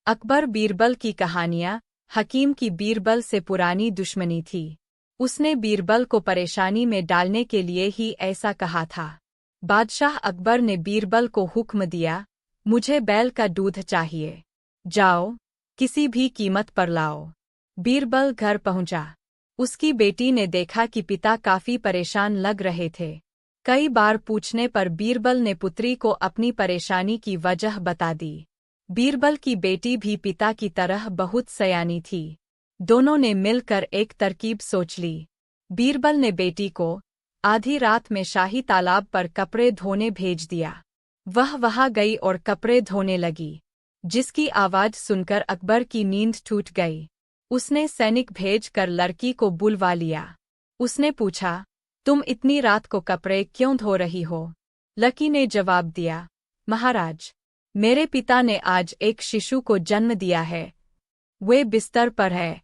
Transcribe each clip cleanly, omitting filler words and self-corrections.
अकबर बीरबल की कहानियाँ। हकीम की बीरबल से पुरानी दुश्मनी थी। उसने बीरबल को परेशानी में डालने के लिए ही ऐसा कहा था। बादशाह अकबर ने बीरबल को हुक्म दिया, मुझे बैल का दूध चाहिए। जाओ, किसी भी कीमत पर लाओ। बीरबल घर पहुंचा। उसकी बेटी ने देखा कि पिता काफी परेशान लग रहे थे। कई बार पूछने पर बीरबल ने पुत्री को अपनी परेशानी की वजह बता दी। बीरबल की बेटी भी पिता की तरह बहुत सयानी थी। दोनों ने मिलकर एक तरकीब सोच ली। बीरबल ने बेटी को आधी रात में शाही तालाब पर कपड़े धोने भेज दिया। वह वहां गई और कपड़े धोने लगी, जिसकी आवाज सुनकर अकबर की नींद टूट गई। उसने सैनिक भेजकर लड़की को बुलवा लिया। उसने पूछा, तुम इतनी रात को कपड़े क्यों धो रही हो? लड़की ने जवाब दिया, महाराज, मेरे पिता ने आज एक शिशु को जन्म दिया है। वे बिस्तर पर है।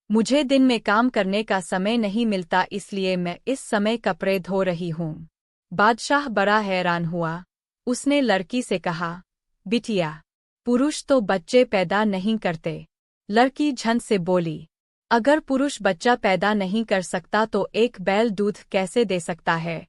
मुझे दिन में काम करने का समय नहीं मिलता, इसलिए मैं इस समय कपड़े धो रही हूँ। बादशाह बड़ा हैरान हुआ। उसने लड़की से कहा, बिटिया, पुरुष तो बच्चे पैदा नहीं करते। लड़की झंझ से बोली, अगर पुरुष बच्चा पैदा नहीं कर सकता तो एक बैल दूध कैसे दे सकता है?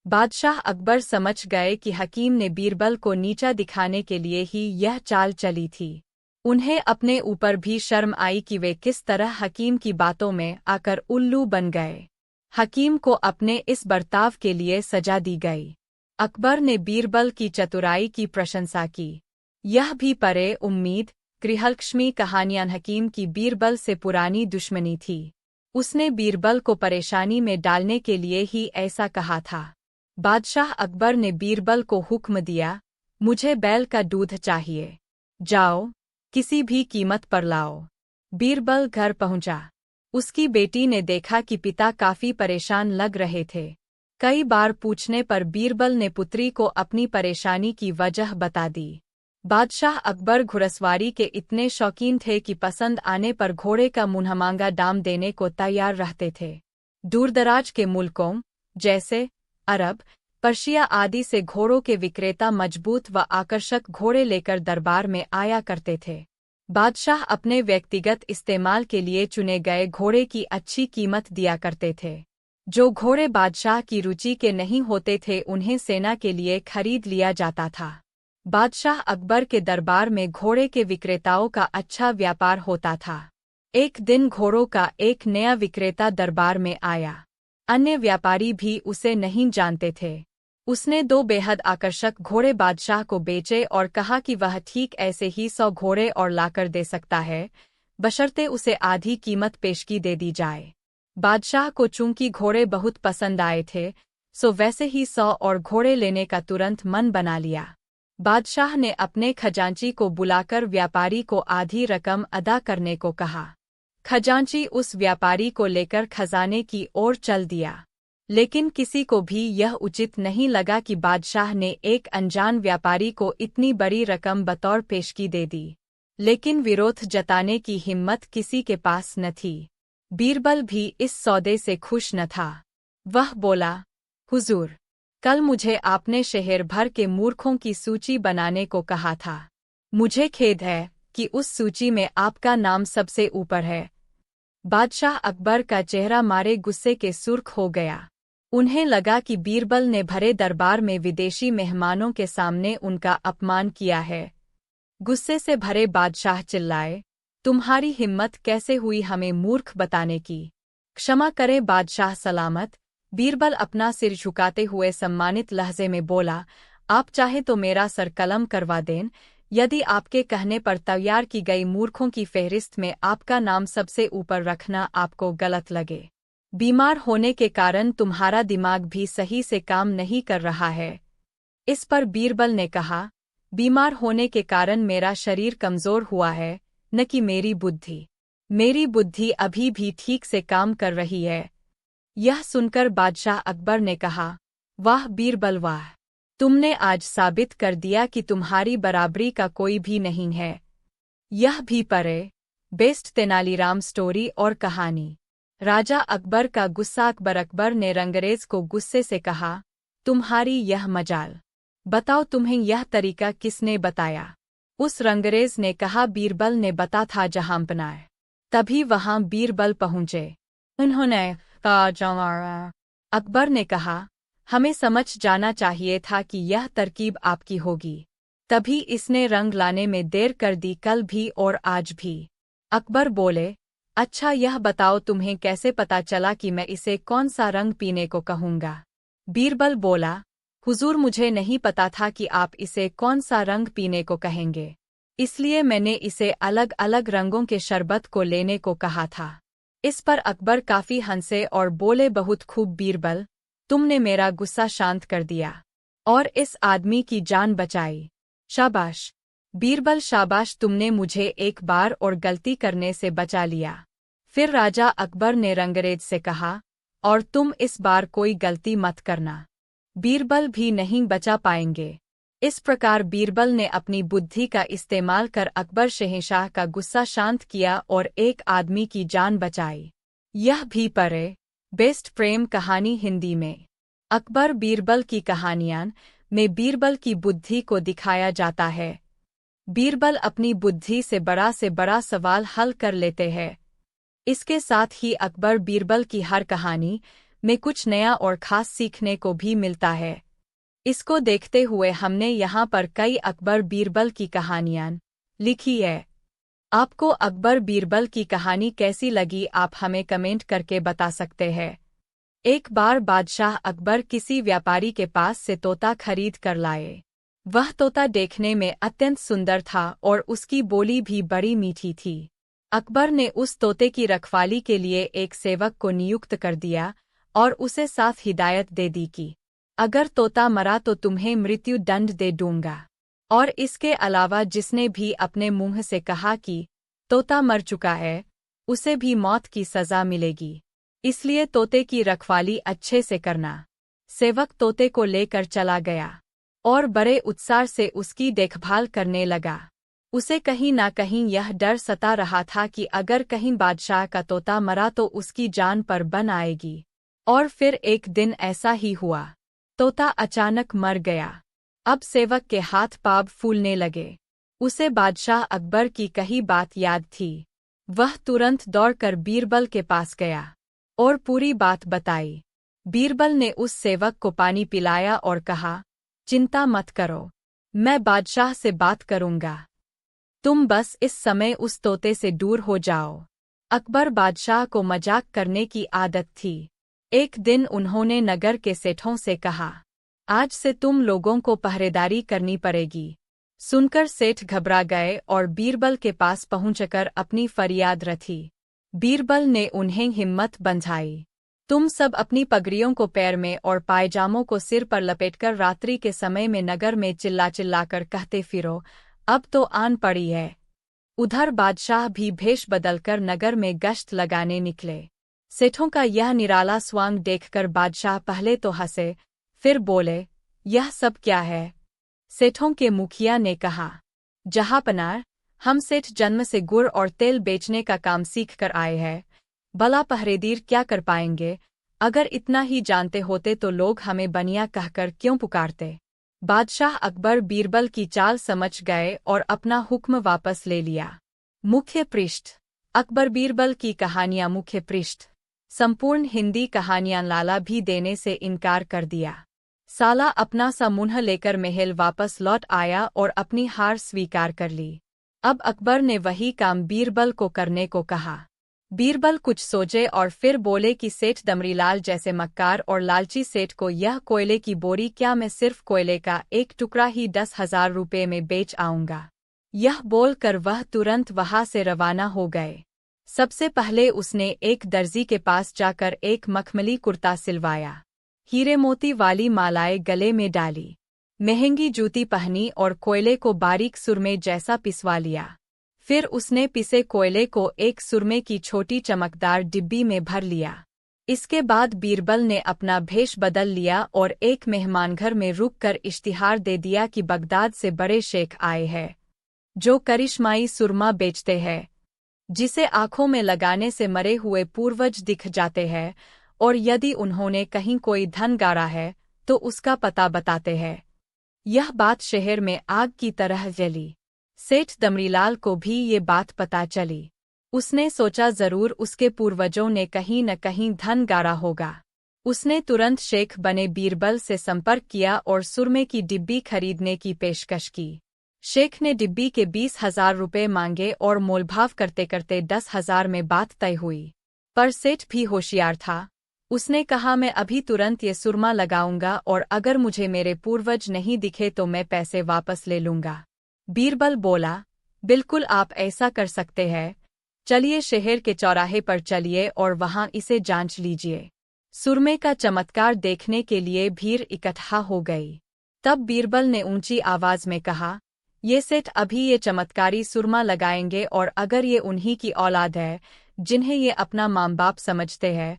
बादशाह अकबर समझ गए कि हकीम ने बीरबल को नीचा दिखाने के लिए ही यह चाल चली थी। उन्हें अपने ऊपर भी शर्म आई कि वे किस तरह हकीम की बातों में आकर उल्लू बन गए। हकीम को अपने इस बर्ताव के लिए सजा दी गई। अकबर ने बीरबल की चतुराई की प्रशंसा की। यह भी परे उम्मीद गृहलक्ष्मी कहानियाँ। हकीम की बीरबल से पुरानी दुश्मनी थी। उसने बीरबल को परेशानी में डालने के लिए ही ऐसा कहा था। बादशाह अकबर ने बीरबल को हुक्म दिया, मुझे बैल का दूध चाहिए। जाओ, किसी भी कीमत पर लाओ। बीरबल घर पहुंचा। उसकी बेटी ने देखा कि पिता काफी परेशान लग रहे थे। कई बार पूछने पर बीरबल ने पुत्री को अपनी परेशानी की वजह बता दी। बादशाह अकबर घुड़सवारी के इतने शौकीन थे कि पसंद आने पर घोड़े का मुंहमांगा दाम देने को तैयार रहते थे। दूरदराज के मुल्कों जैसे अरब, पर्शिया आदि से घोड़ों के विक्रेता मजबूत व आकर्षक घोड़े लेकर दरबार में आया करते थे। बादशाह अपने व्यक्तिगत इस्तेमाल के लिए चुने गए घोड़े की अच्छी कीमत दिया करते थे। जो घोड़े बादशाह की रुचि के नहीं होते थे उन्हें सेना के लिए खरीद लिया जाता था। बादशाह अकबर के दरबार में घोड़े के विक्रेताओं का अच्छा व्यापार होता था। एक दिन घोड़ों का एक नया विक्रेता दरबार में आया। अन्य व्यापारी भी उसे नहीं जानते थे। उसने 2 बेहद आकर्षक घोड़े बादशाह को बेचे और कहा कि वह ठीक ऐसे ही 100 घोड़े और लाकर दे सकता है, बशर्ते उसे आधी कीमत पेशगी दे दी जाए। बादशाह को चूंकि घोड़े बहुत पसंद आए थे, सो वैसे ही 100 और घोड़े लेने का तुरंत मन बना लिया। बादशाह ने अपने खजांची को बुलाकर व्यापारी को आधी रकम अदा करने को कहा। खजांची उस व्यापारी को लेकर खजाने की ओर चल दिया। लेकिन किसी को भी यह उचित नहीं लगा कि बादशाह ने एक अनजान व्यापारी को इतनी बड़ी रकम बतौर पेशगी दे दी। लेकिन विरोध जताने की हिम्मत किसी के पास न थी। बीरबल भी इस सौदे से खुश न था। वह बोला, हुजूर, कल मुझे आपने शहर भर के मूर्खों की सूची बनाने को कहा था। मुझे खेद है कि उस सूची में आपका नाम सबसे ऊपर है। बादशाह अकबर का चेहरा मारे गुस्से के सुर्ख हो गया। उन्हें लगा कि बीरबल ने भरे दरबार में विदेशी मेहमानों के सामने उनका अपमान किया है। गुस्से से भरे बादशाह चिल्लाए, तुम्हारी हिम्मत कैसे हुई हमें मूर्ख बताने की? क्षमा करें बादशाह सलामत। बीरबल अपना सिर झुकाते हुए सम्मानित लहजे में बोला, आप चाहे तो मेरा सर कलम करवा दें, यदि आपके कहने पर तैयार की गई मूर्खों की फहरिस्त में आपका नाम सबसे ऊपर रखना आपको गलत लगे। बीमार होने के कारण तुम्हारा दिमाग भी सही से काम नहीं कर रहा है। इस पर बीरबल ने कहा, बीमार होने के कारण मेरा शरीर कमजोर हुआ है, न कि मेरी बुद्धि। मेरी बुद्धि अभी भी ठीक से काम कर रही है। यह सुनकर बादशाह अकबर ने कहा, वाह बीरबल वाह, तुमने आज साबित कर दिया कि तुम्हारी बराबरी का कोई भी नहीं है। यह भी पढ़े। बेस्ट तेनालीराम स्टोरी और कहानी। राजा अकबर का गुस्सा। अकबर ने रंगरेज को गुस्से से कहा, तुम्हारी यह मजाल, बताओ तुम्हें यह तरीका किसने बताया? उस रंगरेज ने कहा। बीरबल ने बता था जहांपनाह। तभी वहां बीरबल पहुंचे। उन्होंने कहा जहां। अकबर ने कहा, हमें समझ जाना चाहिए था कि यह तरकीब आपकी होगी, तभी इसने रंग लाने में देर कर दी, कल भी और आज भी। अकबर बोले, अच्छा यह बताओ तुम्हें कैसे पता चला कि मैं इसे कौन सा रंग पीने को कहूँगा। बीरबल बोला, हुजूर मुझे नहीं पता था कि आप इसे कौन सा रंग पीने को कहेंगे, इसलिए मैंने इसे अलग अलग रंगों के शरबत को लेने को कहा था। इस पर अकबर काफी हंसे और बोले, बहुत खूब बीरबल, तुमने मेरा गुस्सा शांत कर दिया और इस आदमी की जान बचाई। शाबाश बीरबल शाबाश, तुमने मुझे एक बार और गलती करने से बचा लिया। फिर राजा अकबर ने रंगरेज से कहा, और तुम इस बार कोई गलती मत करना, बीरबल भी नहीं बचा पाएंगे। इस प्रकार बीरबल ने अपनी बुद्धि का इस्तेमाल कर अकबर शहंशाह का गुस्सा शांत किया और एक आदमी की जान बचाई। यह भी पढ़े। बेस्ट प्रेम कहानी हिंदी में। अकबर बीरबल की कहानियां में बीरबल की बुद्धि को दिखाया जाता है। बीरबल अपनी बुद्धि से बड़ा सवाल हल कर लेते हैं। इसके साथ ही अकबर बीरबल की हर कहानी में कुछ नया और खास सीखने को भी मिलता है। इसको देखते हुए हमने यहाँ पर कई अकबर बीरबल की कहानियाँ लिखी है। आपको अकबर बीरबल की कहानी कैसी लगी, आप हमें कमेंट करके बता सकते हैं। एक बार बादशाह अकबर किसी व्यापारी के पास से तोता खरीद कर लाए। वह तोता देखने में अत्यंत सुंदर था और उसकी बोली भी बड़ी मीठी थी। अकबर ने उस तोते की रखवाली के लिए एक सेवक को नियुक्त कर दिया और उसे साफ हिदायत दे दी कि अगर तोता मरा तो तुम्हें मृत्यु दंड दे दूंगा, और इसके अलावा जिसने भी अपने मुंह से कहा कि तोता मर चुका है, उसे भी मौत की सजा मिलेगी, इसलिए तोते की रखवाली अच्छे से करना। सेवक तोते को लेकर चला गया और बड़े उत्साह से उसकी देखभाल करने लगा। उसे कहीं ना कहीं यह डर सता रहा था कि अगर कहीं बादशाह का तोता मरा तो उसकी जान पर बन आएगी। और फिर एक दिन ऐसा ही हुआ। तोता अचानक मर गया। अब सेवक के हाथ पाँव फूलने लगे। उसे बादशाह अकबर की कही बात याद थी। वह तुरंत दौड़कर बीरबल के पास गया और पूरी बात बताई। बीरबल ने उस सेवक को पानी पिलाया और कहा, चिंता मत करो, मैं बादशाह से बात करूंगा, तुम बस इस समय उस तोते से दूर हो जाओ। अकबर बादशाह को मजाक करने की आदत थी। एक दिन उन्होंने नगर के सेठों से कहा, आज से तुम लोगों को पहरेदारी करनी पड़ेगी। सुनकर सेठ घबरा गए और बीरबल के पास पहुंचकर अपनी फरियाद रखी। बीरबल ने उन्हें हिम्मत बंधाई। तुम सब अपनी पगड़ियों को पैर में और पायजामों को सिर पर लपेटकर रात्रि के समय में नगर में चिल्लाकर कहते फिरो, अब तो आन पड़ी है। उधर बादशाह भी भेष बदलकर नगर में गश्त लगाने निकले। सेठों का यह निराला स्वांग देखकर बादशाह पहले तो हंसे, फिर बोले, यह सब क्या है? सेठों के मुखिया ने कहा, जहांपनाह, हम सेठ जन्म से गुड़ और तेल बेचने का काम सीख कर आए हैं। भला पहरेदार क्या कर पाएंगे? अगर इतना ही जानते होते तो लोग हमें बनिया कहकर क्यों पुकारते? बादशाह अकबर बीरबल की चाल समझ गए और अपना हुक्म वापस ले लिया। मुख्य पृष्ठ। अकबर बीरबल की कहानियां। मुख्य पृष्ठ। संपूर्ण हिंदी कहानियां। लाला भी देने से इनकार कर दिया। साला अपना सा मुंह लेकर महल वापस लौट आया और अपनी हार स्वीकार कर ली। अब अकबर ने वही काम बीरबल को करने को कहा। बीरबल कुछ सोचे और फिर बोले कि सेठ दमरीलाल जैसे मक्कार और लालची सेठ को यह कोयले की बोरी क्या मैं सिर्फ कोयले का एक टुकड़ा ही 10,000 रुपये में बेच आऊंगा। यह बोलकर वह तुरंत वहां से रवाना हो गए। सबसे पहले उसने एक दर्जी के पास जाकर एक मखमली कुर्ता सिलवाया, हीरे मोती वाली मालाएं गले में डाली, महंगी जूती पहनी और कोयले को बारीक सुरमे जैसा पिसवा लिया। फिर उसने पिसे कोयले को एक सुरमे की छोटी चमकदार डिब्बी में भर लिया। इसके बाद बीरबल ने अपना भेष बदल लिया और एक मेहमानघर में रुककर इश्तिहार दे दिया कि बगदाद से बड़े शेख आए हैं, जो करिश्माई सुरमा बेचते हैं, जिसे आंखों में लगाने से मरे हुए पूर्वज दिख जाते हैं, और यदि उन्होंने कहीं कोई धन गाड़ा है तो उसका पता बताते हैं। यह बात शहर में आग की तरह जली। सेठ दमरीलाल को भी ये बात पता चली। उसने सोचा जरूर उसके पूर्वजों ने कहीं न कहीं धन गाड़ा होगा। उसने तुरंत शेख बने बीरबल से संपर्क किया और सुरमे की डिब्बी खरीदने की पेशकश की। शेख ने डिब्बी के 20,000 रुपये मांगे और मोलभाव करते करते 10,000 में बात तय हुई। पर सेठ भी होशियार था। उसने कहा, मैं अभी तुरंत ये सुरमा लगाऊंगा और अगर मुझे मेरे पूर्वज नहीं दिखे तो मैं पैसे वापस ले लूंगा। बीरबल बोला, बिल्कुल आप ऐसा कर सकते हैं। चलिए शहर के चौराहे पर चलिए और वहां इसे जांच लीजिए। सुरमे का चमत्कार देखने के लिए भीड़ इकट्ठा हो गई। तब बीरबल ने ऊंची आवाज में कहा, ये सेठ अभी ये चमत्कारी सुरमा लगाएंगे और अगर ये उन्हीं की औलाद है जिन्हें ये अपना माँ बाप समझते हैं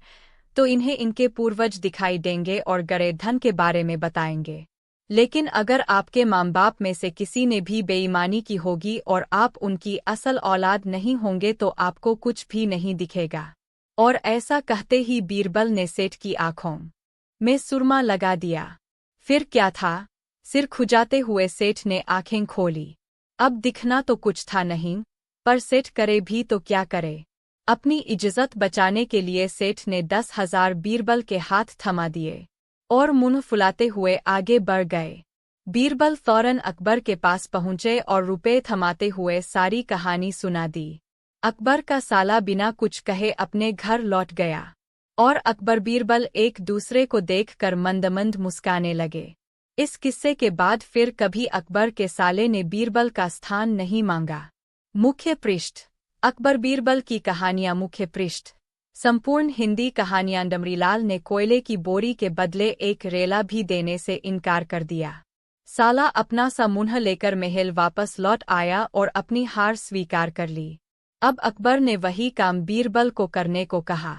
तो इन्हें इनके पूर्वज दिखाई देंगे और गड़े धन के बारे में बताएंगे। लेकिन अगर आपके माँ बाप में से किसी ने भी बेईमानी की होगी और आप उनकी असल औलाद नहीं होंगे तो आपको कुछ भी नहीं दिखेगा। और ऐसा कहते ही बीरबल ने सेठ की आंखों में सुरमा लगा दिया। फिर क्या था? सिर खुजाते हुए सेठ ने आंखें खोली। अब दिखना तो कुछ था नहीं, पर सेठ करे भी तो क्या करे। अपनी इज्जत बचाने के लिए सेठ ने 10,000 बीरबल के हाथ थमा दिए और मुंह फुलाते हुए आगे बढ़ गए। बीरबल फौरन अकबर के पास पहुंचे और रुपए थमाते हुए सारी कहानी सुना दी। अकबर का साला बिना कुछ कहे अपने घर लौट गया और अकबर बीरबल एक दूसरे को देखकर मंद मुस्काने लगे। इस किस्से के बाद फिर कभी अकबर के साले ने बीरबल का स्थान नहीं मांगा। मुख्य पृष्ठ। अकबर बीरबल की कहानियां। मुख्य पृष्ठ। संपूर्ण हिंदी कहानियां। दमरीलाल ने कोयले की बोरी के बदले एक रेला भी देने से इनकार कर दिया। साला अपना सा मुंह लेकर महल वापस लौट आया और अपनी हार स्वीकार कर ली। अब अकबर ने वही काम बीरबल को करने को कहा।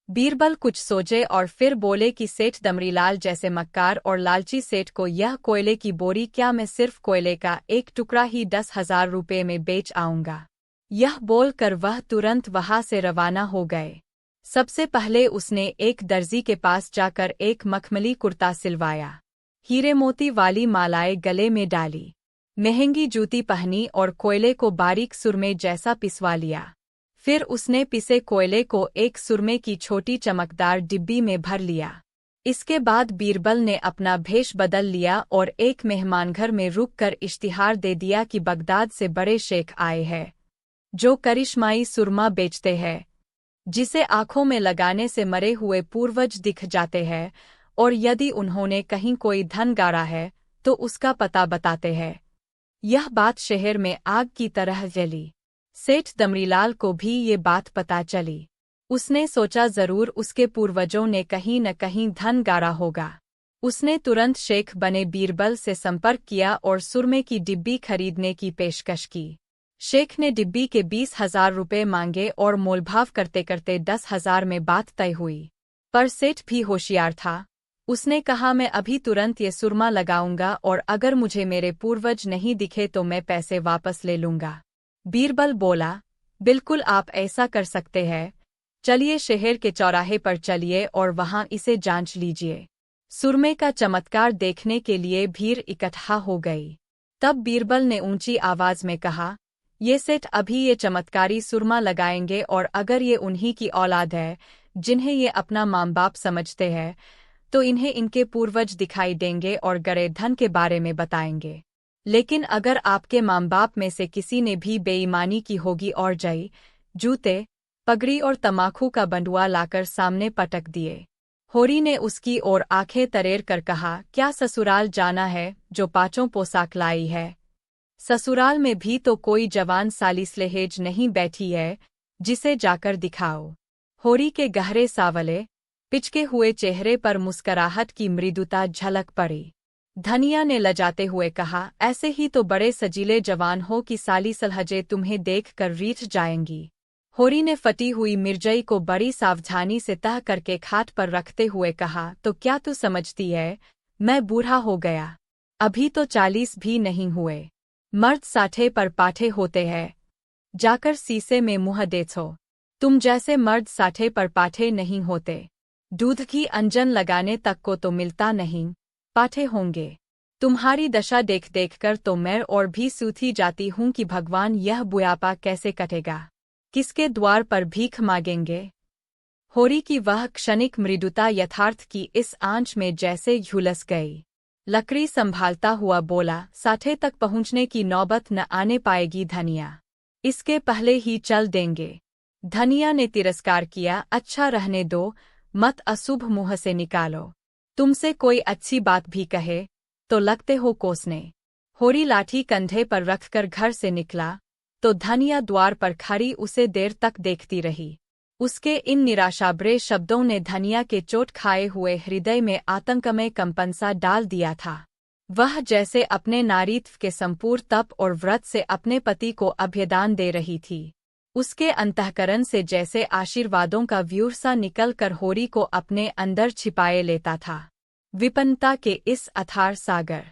बीरबल कुछ सोचे और फिर बोले कि सेठ दमरीलाल जैसे मक्कार और लालची सेठ को यह कोयले की बोरी क्या, मैं सिर्फ कोयले का एक टुकड़ा ही 10,000 रुपये में बेच आऊंगा। यह बोलकर वह तुरंत वहां से रवाना हो गए। सबसे पहले उसने एक दर्जी के पास जाकर एक मखमली कुर्ता सिलवाया, हीरे मोती वाली मालाएं गले में डाली, महंगी जूती पहनी और कोयले को बारीक सुरमे जैसा पिसवा लिया। फिर उसने पिसे कोयले को एक सुरमे की छोटी चमकदार डिब्बी में भर लिया। इसके बाद बीरबल ने अपना भेष बदल लिया और एक मेहमानघर में रुककर इश्तिहार दे दिया कि बगदाद से बड़े शेख आए हैं जो करिश्माई सुरमा बेचते हैं, जिसे आंखों में लगाने से मरे हुए पूर्वज दिख जाते हैं और यदि उन्होंने कहीं कोई धन गाड़ा है तो उसका पता बताते हैं। यह बात शहर में आग की तरह जली। सेठ दमरीलाल को भी ये बात पता चली। उसने सोचा जरूर उसके पूर्वजों ने कहीं न कहीं धन गाड़ा होगा। उसने तुरंत शेख बने बीरबल से संपर्क किया और सुरमे की डिब्बी खरीदने की पेशकश की। शेख ने डिब्बी के 20,000 रुपये मांगे और मोलभाव करते करते 10,000 में बात तय हुई। पर सेठ भी होशियार था। उसने कहा, मैं अभी तुरंत ये सुरमा लगाऊंगा और अगर मुझे मेरे पूर्वज नहीं दिखे तो मैं पैसे वापस ले लूंगा। बीरबल बोला, बिल्कुल आप ऐसा कर सकते हैं। चलिए शहर के चौराहे पर चलिए और वहां इसे जांच लीजिए। सुरमे का चमत्कार देखने के लिए भीड़ इकट्ठा हो गई। तब बीरबल ने ऊंची आवाज में कहा, ये सेठ अभी ये चमत्कारी सुरमा लगाएंगे और अगर ये उन्हीं की औलाद है जिन्हें ये अपना माँ बाप समझते हैं तो इन्हें इनके पूर्वज दिखाई देंगे और गड़े धन के बारे में बताएंगे। लेकिन अगर आपके माँ बाप में से किसी ने भी बेईमानी की होगी और जई, जूते, पगड़ी और तमाकू का बंडुआ लाकर सामने पटक दिए। होरी ने उसकी ओर आंखें तरेर कर कहा, क्या ससुराल जाना है जो पांचों पोशाक लाई है? ससुराल में भी तो कोई जवान साली स्लेहेज नहीं बैठी है जिसे जाकर दिखाओ। होरी के गहरे सावले पिचके हुए चेहरे पर मुस्कराहट की मृदुता झलक पड़ी। धनिया ने लजाते हुए कहा, ऐसे ही तो बड़े सजीले जवान हो कि साली सलहजे तुम्हें देखकर रीठ जाएंगी। होरी ने फटी हुई मिर्जई को बड़ी सावधानी से तह करके खाट पर रखते हुए कहा, तो क्या तू समझती है मैं बूढ़ा हो गया? अभी तो 40 भी नहीं हुए। मर्द 60 पर पाठे होते हैं। जाकर शीशे में मुंह देखो। तुम जैसे मर्द 60 पर पाठे नहीं होते। दूध की अंजन लगाने तक को तो मिलता नहीं, पाठे होंगे। तुम्हारी दशा देख देखकर तो मैं और भी सूती जाती हूँ कि भगवान यह बुढ़ापा कैसे कटेगा, किसके द्वार पर भीख मांगेंगे। होरी की वह क्षणिक मृदुता यथार्थ की इस आंच में जैसे झुलस गई। लकड़ी संभालता हुआ बोला, साठे तक पहुंचने की नौबत न आने पाएगी धनिया, इसके पहले ही चल देंगे। धनिया ने तिरस्कार किया, अच्छा रहने दो, मत अशुभ मुँह से निकालो। तुमसे कोई अच्छी बात भी कहे तो लगते हो कोसने। होरी लाठी कंधे पर रखकर घर से निकला तो धनिया द्वार पर खड़ी उसे देर तक देखती रही। उसके इन निराशाभरे शब्दों ने धनिया के चोट खाए हुए हृदय में आतंकमय कंपन सा डाल दिया था। वह जैसे अपने नारीत्व के संपूर्ण तप और व्रत से अपने पति को अभयदान दे रही थी। उसके अंतःकरण से जैसे आशीर्वादों का व्यूह सा निकलकर होरी को अपने अंदर छिपाए लेता था। विपन्नता के इस अथाह सागर,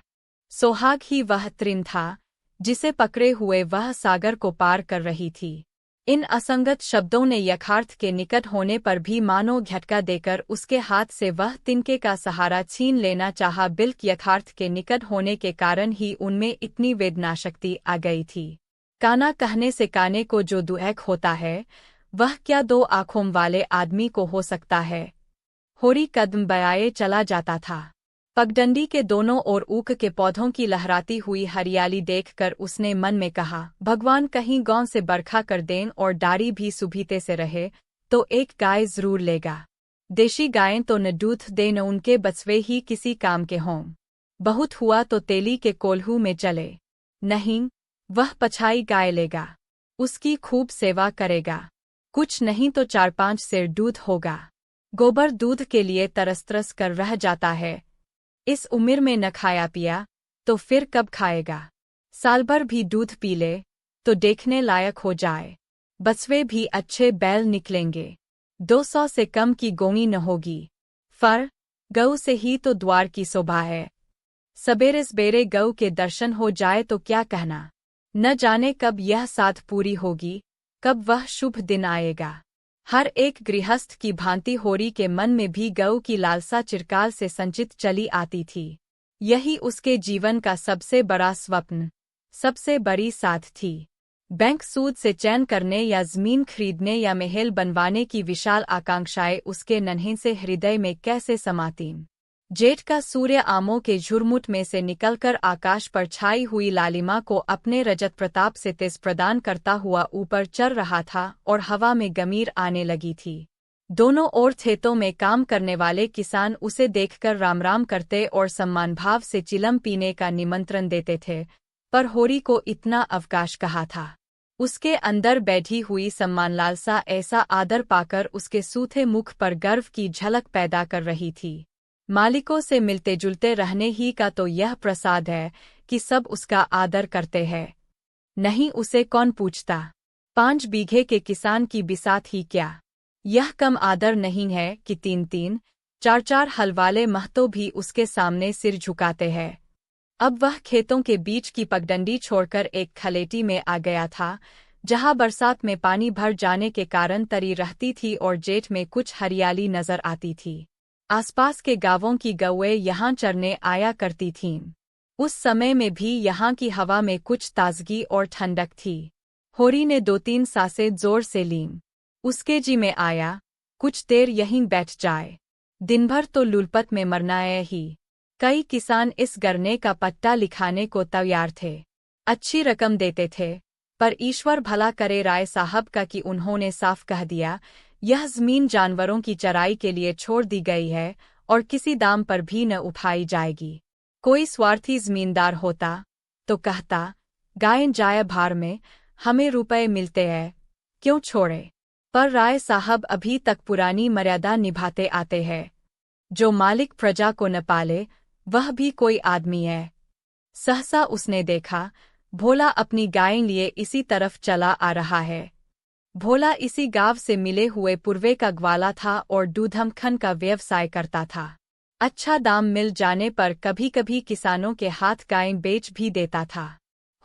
सोहाग ही वह तृण था जिसे पकड़े हुए वह सागर को पार कर रही थी। इन असंगत शब्दों ने यथार्थ के निकट होने पर भी मानो झटका देकर उसके हाथ से वह तिनके का सहारा छीन लेना चाहा। बिल्क यथार्थ के निकट होने के कारण ही उनमें इतनी वेदनाशक्ति आ गई थी। काना कहने से काने को जो दुख होता है वह क्या दो आँखों वाले आदमी को हो सकता है। होरी कदम बढ़ाए चला जाता था। पगडंडी के दोनों ओर ऊख के पौधों की लहराती हुई हरियाली देखकर उसने मन में कहा, भगवान कहीं गांव से बरखा कर दें और डारी भी सुभीते से रहे तो एक गाय जरूर लेगा। देशी गायें तो न दूध दे न उनके बछवे ही किसी काम के हों। बहुत हुआ तो तेली के कोल्हू में चले, नहीं वह पछाई गाय लेगा, उसकी खूब सेवा करेगा। कुछ नहीं तो 4-5 सेर दूध होगा। गोबर दूध के लिए तरस कर रह जाता है। इस उम्र में न खाया पिया तो फिर कब खाएगा। साल भर भी दूध पी ले तो देखने लायक हो जाए। बछवे भी अच्छे बैल निकलेंगे। 200 से कम की गोनी न होगी। फर गऊ से ही तो द्वार की शोभा है। सबेरे सवेरे गऊ के दर्शन हो जाए तो क्या कहना। न जाने कब यह साध पूरी होगी, कब वह शुभ दिन आएगा। हर एक गृहस्थ की भांति होरी के मन में भी गऊ की लालसा चिरकाल से संचित चली आती थी। यही उसके जीवन का सबसे बड़ा स्वप्न, सबसे बड़ी साध थी। बैंक सूद से चैन करने या जमीन खरीदने या महल बनवाने की विशाल आकांक्षाएं उसके नन्हे से हृदय में कैसे समातीं। जेठ का सूर्य आमों के झुरमुट में से निकलकर आकाश पर छाई हुई लालिमा को अपने रजत प्रताप से तेज प्रदान करता हुआ ऊपर चढ़ रहा था और हवा में गमीर आने लगी थी। दोनों ओर खेतों में काम करने वाले किसान उसे देखकर राम राम करते और सम्मान भाव से चिलम पीने का निमंत्रण देते थे, पर होरी को इतना अवकाश कहा था। उसके अंदर बैठी हुई सम्मान लालसा ऐसा आदर पाकर उसके सूखे मुख पर गर्व की झलक पैदा कर रही थी। मालिकों से मिलते जुलते रहने ही का तो यह प्रसाद है कि सब उसका आदर करते हैं। नहीं उसे कौन पूछता। 5 बीघे के किसान की बिसात ही क्या, यह कम आदर नहीं है कि 3-3, 4-4 हल वाले महतो भी उसके सामने सिर झुकाते हैं। अब वह खेतों के बीच की पगडंडी छोड़कर एक खलेटी में आ गया था, जहां बरसात में पानी भर जाने के कारण तरी रहती थी और जेठ में कुछ हरियाली नजर आती थी। आसपास के गांवों की गौएं यहाँ चरने आया करती थीं। उस समय में भी यहाँ की हवा में कुछ ताजगी और ठंडक थी। होरी ने 2-3 सांसें जोर से लीं। उसके जी में आया, कुछ देर यहीं बैठ जाए, दिन भर तो लुलपत में मरना है ही। कई किसान इस गरने का पट्टा लिखाने को तैयार थे। अच्छी रकम देते थे, पर ईश्वर भला करे राय साहब का कि उन्होंने साफ कह दिया, यह जमीन जानवरों की चराई के लिए छोड़ दी गई है और किसी दाम पर भी न उठाई जाएगी। कोई स्वार्थी जमींदार होता तो कहता, गायें जाए भार में, हमें रुपए मिलते हैं, क्यों छोड़े। पर राय साहब अभी तक पुरानी मर्यादा निभाते आते हैं। जो मालिक प्रजा को न पाले वह भी कोई आदमी है। सहसा उसने देखा, भोला अपनी गायें लिए इसी तरफ चला आ रहा है। भोला इसी गांव से मिले हुए पूर्वे का ग्वाला था और दूधमखन का व्यवसाय करता था। अच्छा दाम मिल जाने पर कभी कभी किसानों के हाथ गायें बेच भी देता था।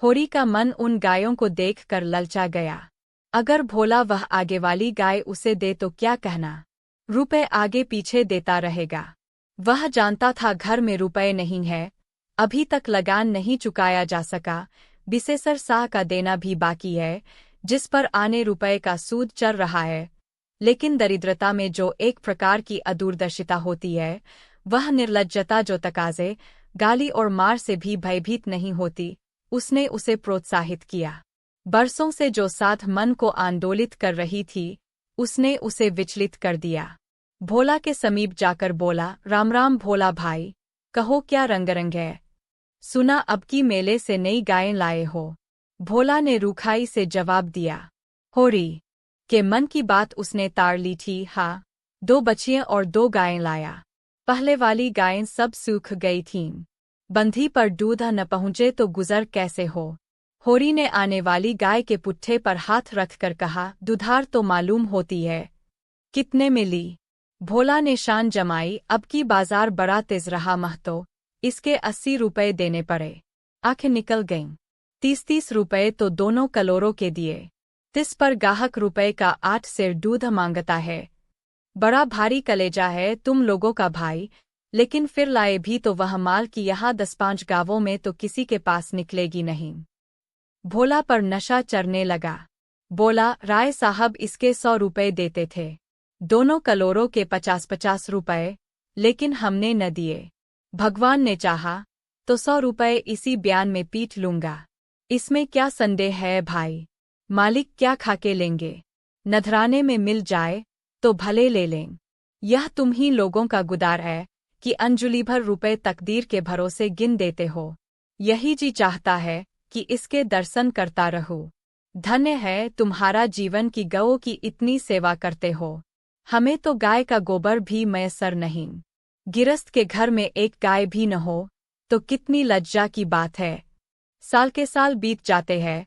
होरी का मन उन गायों को देखकर ललचा गया। अगर भोला वह आगे वाली गाय उसे दे तो क्या कहना, रुपए आगे पीछे देता रहेगा। वह जानता था घर में रुपए नहीं है, अभी तक लगान नहीं चुकाया जा सका, बिसेसर शाह का देना भी बाकी है, जिस पर आने रुपए का सूद चल रहा है। लेकिन दरिद्रता में जो एक प्रकार की अदूरदर्शिता होती है, वह निर्लज्जता जो तकाजे, गाली और मार से भी भयभीत नहीं होती, उसने उसे प्रोत्साहित किया। बरसों से जो साध मन को आंदोलित कर रही थी, उसने उसे विचलित कर दिया। भोला के समीप जाकर बोला, राम राम भोला भाई, कहो क्या रंग है? सुना अब की मेले से नई गायें लाए हो। भोला ने रूखाई से जवाब दिया। होरी के मन की बात उसने ताड़ ली थी। हाँ, 2 बछियां और 2 गायें लाया। पहले वाली गायें सब सूख गई थीं। बंधी पर दूध न पहुँचे तो गुजर कैसे हो? होरी ने आने वाली गाय के पुट्ठे पर हाथ रखकर कहा, दुधार तो मालूम होती है। कितने में ली? भोला ने शान जमाई, अब की बाजार बड़ा तेज रहा महतो, इसके 80 रुपए देने पड़े। आंखें निकल गईं। 30-30 रुपए तो दोनों कलोरों के दिए। तिस पर गाहक रुपए का 8 सेर दूध मांगता है। बड़ा भारी कलेजा है तुम लोगों का भाई, लेकिन फिर लाए भी तो वह माल की यहाँ 10-5 गांवों में तो किसी के पास निकलेगी नहीं। भोला पर नशा चढ़ने लगा। बोला, राय साहब इसके 100 रुपए देते थे, दोनों कलोरों के 50-50 रुपए, लेकिन हमने न दिए। भगवान ने चाहा तो 100 रुपए इसी बयान में पीट लूंगा। इसमें क्या संदेह है भाई? मालिक क्या खाके लेंगे? नधराने में मिल जाए तो भले ले लें। यह तुम ही लोगों का गुदार है कि अंजुली भर रुपए तकदीर के भरोसे गिन देते हो। यही जी चाहता है कि इसके दर्शन करता रहूं। धन्य है तुम्हारा जीवन की गऊ की इतनी सेवा करते हो। हमें तो गाय का गोबर भी मैसर नहीं। गिरस्त के घर में एक गाय भी न हो तो कितनी लज्जा की बात है। साल के साल बीत जाते हैं,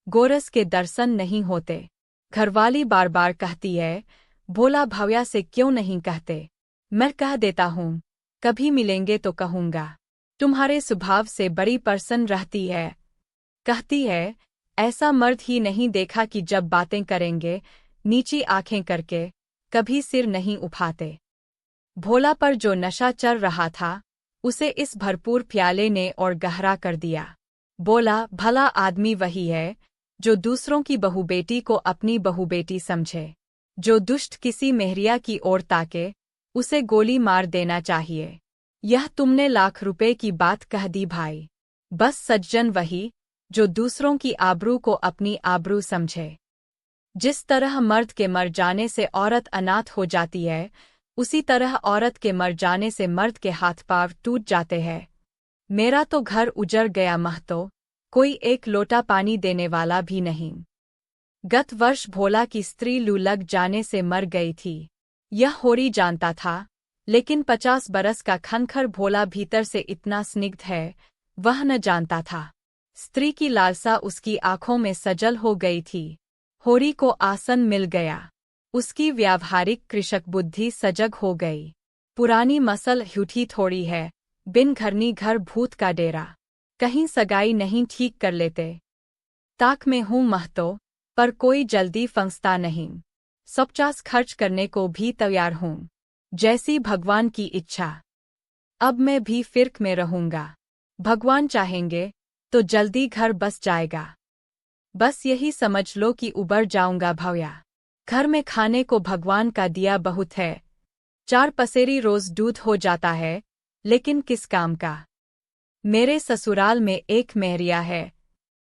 गोरस के दर्शन नहीं होते। घरवाली बार बार कहती है, भोला भव्या से क्यों नहीं कहते? मैं कह देता हूँ, कभी मिलेंगे तो कहूँगा। तुम्हारे स्वभाव से बड़ी प्रसन्न रहती है। कहती है, ऐसा मर्द ही नहीं देखा कि जब बातें करेंगे नीची आंखें करके, कभी सिर नहीं उठाते। भोला पर जो नशा चढ़ रहा था, उसे इस भरपूर प्याले ने और गहरा कर दिया। बोला, भला आदमी वही है जो दूसरों की बहुबेटी को अपनी बहुबेटी समझे। जो दुष्ट किसी मेहरिया की ओर ताके, उसे गोली मार देना चाहिए। यह तुमने लाख रुपए की बात कह दी भाई। बस सज्जन वही जो दूसरों की आबरू को अपनी आबरू समझे। जिस तरह मर्द के मर जाने से औरत अनाथ हो जाती है, उसी तरह औरत के मर जाने से मर्द के हाथ पांव टूट जाते हैं। मेरा तो घर उजड़ गया महतो, कोई एक लोटा पानी देने वाला भी नहीं। गत वर्ष भोला की स्त्री लू लग जाने से मर गई थी। यह होरी जानता था, लेकिन 50 बरस का खनखर भोला भीतर से इतना स्निग्ध है, वह न जानता था। स्त्री की लालसा उसकी आंखों में सजल हो गई थी। होरी को आसन मिल गया। उसकी व्यावहारिक कृषक बुद्धि सजग हो गई। पुरानी मसल ह्यूठी थोड़ी है, बिन घरनी घर भूत का डेरा। कहीं सगाई नहीं ठीक कर लेते। ताक में हूँ महतो, पर कोई जल्दी फंसता नहीं। 50 खर्च करने को भी तैयार हूँ, जैसी भगवान की इच्छा। अब मैं भी फिर्क में रहूंगा। भगवान चाहेंगे तो जल्दी घर बस जाएगा। बस यही समझ लो कि उबर जाऊंगा भव्या। घर में खाने को भगवान का दिया बहुत है। 4 पसेरी रोज दूध हो जाता है, लेकिन किस काम का? मेरे ससुराल में एक मेहरिया है।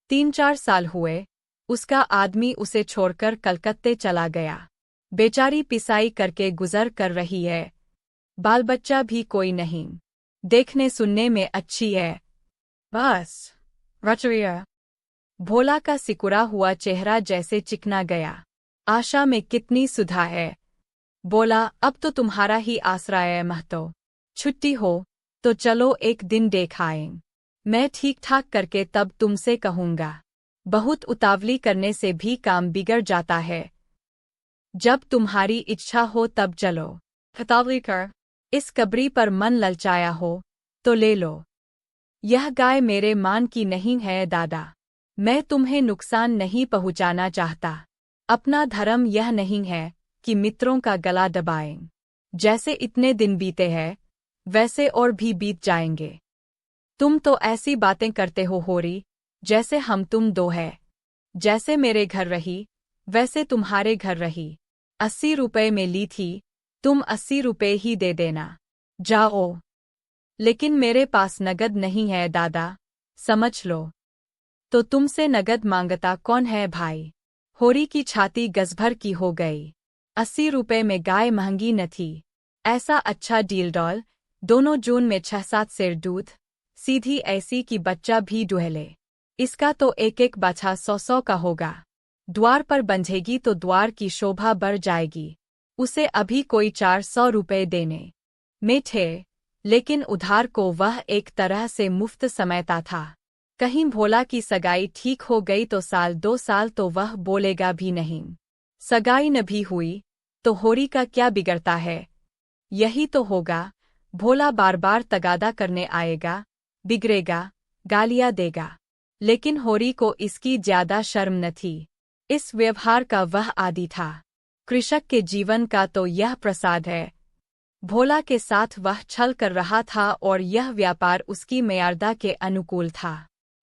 3-4 साल हुए, उसका आदमी उसे छोड़कर कलकत्ते चला गया। बेचारी पिसाई करके गुजर कर रही है। बाल बच्चा भी कोई नहीं। देखने सुनने में अच्छी है, बस रचरिया। भोला का सिकुड़ा हुआ चेहरा जैसे चिकना गया। आशा में कितनी सुधा है। बोला, अब तो तुम्हारा ही आसरा है महतो। छुट्टी हो तो चलो एक दिन देख आएं। मैं ठीक ठाक करके तब तुमसे कहूँगा। बहुत उतावली करने से भी काम बिगड़ जाता है। जब तुम्हारी इच्छा हो तब चलो। उतावली कर। इस कब्री पर मन ललचाया हो तो ले लो। यह गाय मेरे मान की नहीं है दादा। मैं तुम्हें नुकसान नहीं पहुंचाना चाहता। अपना धर्म यह नहीं है कि मित्रों का गला दबाएं। जैसे इतने दिन बीते हैं, वैसे और भी बीत जाएंगे। तुम तो ऐसी बातें करते हो होरी, जैसे हम तुम दो है। जैसे मेरे घर रही, वैसे तुम्हारे घर रही। 80 रुपए में ली थी, तुम 80 रुपए ही दे देना। जाओ। लेकिन मेरे पास नगद नहीं है दादा, समझ लो। तो तुमसे नगद मांगता कौन है भाई? होरी की छाती गजभर की हो गई। 80 रुपए में गाय महंगी न थी। ऐसा अच्छा डील डॉल, दोनों जून में 6-7 सेर दूध, सीधी ऐसी कि बच्चा भी दुहले। इसका तो एक एक बछा 100-100 का होगा। द्वार पर बंधेगी तो द्वार की शोभा बढ़ जाएगी। उसे अभी कोई 400 रुपए देने में थे, लेकिन उधार को वह एक तरह से मुफ्त समझता था। कहीं भोला की सगाई ठीक हो गई तो 1-2 साल तो वह बोलेगा भी नहीं। सगाई न भी हुई तो होरी का क्या बिगड़ता है? यही तो होगा, भोला बार बार तगादा करने आएगा, बिगड़ेगा, गालियां देगा। लेकिन होरी को इसकी ज्यादा शर्म न थी। इस व्यवहार का वह आदी था। कृषक के जीवन का तो यह प्रसाद है। भोला के साथ वह छल कर रहा था और यह व्यापार उसकी मर्यादा के अनुकूल था।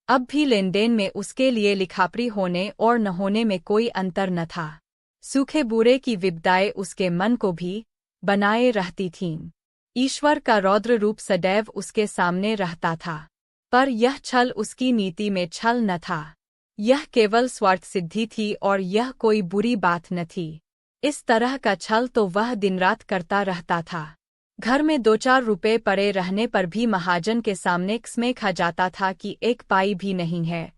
अब भी लेनदेन में उसके लिए लिखापड़ी होने और न होने में कोई अंतर न था। सूखे बूरे की विपदाएं उसके मन को भी बनाए रहती थीं। ईश्वर का रौद्र रूप सदैव उसके सामने रहता था। पर यह छल उसकी नीति में छल न था। यह केवल स्वार्थ सिद्धि थी और यह कोई बुरी बात न थी। इस तरह का छल तो वह दिन रात करता रहता था। घर में 2-4 रुपए पड़े रहने पर भी महाजन के सामने कसमें खा जाता था कि 1 पाई भी नहीं है।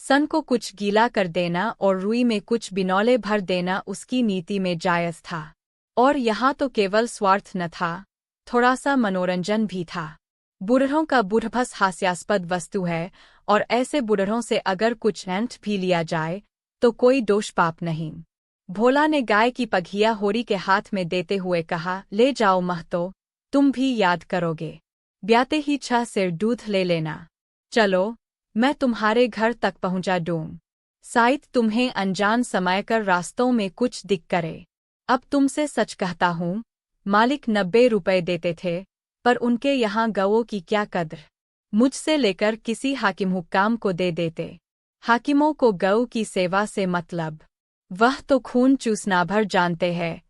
सन को कुछ गीला कर देना और रुई में कुछ बिनौले भर देना उसकी नीति में जायज था। और यहाँ तो केवल स्वार्थ न था, थोड़ा सा मनोरंजन भी था। बूढ़ों का बुढ़भस हास्यास्पद वस्तु है और ऐसे बूढ़ों से अगर कुछ ऐंठ भी लिया जाए तो कोई दोष पाप नहीं। भोला ने गाय की पघिया होरी के हाथ में देते हुए कहा, ले जाओ महतो, तुम भी याद करोगे। ब्याते ही 6 सेर दूध ले लेना। चलो, मैं तुम्हारे घर तक पहुंचा दूं। शायद तुम्हें अनजान समय कर रास्तों में कुछ दिक करे। अब तुमसे सच कहता हूँ, मालिक 90 रुपए देते थे, पर उनके यहाँ गवों की क्या कद्र। मुझसे लेकर किसी हाकिम हुक्काम को दे देते। हाकिमों को गऊ की सेवा से मतलब, वह तो खून चूसना भर जानते हैं।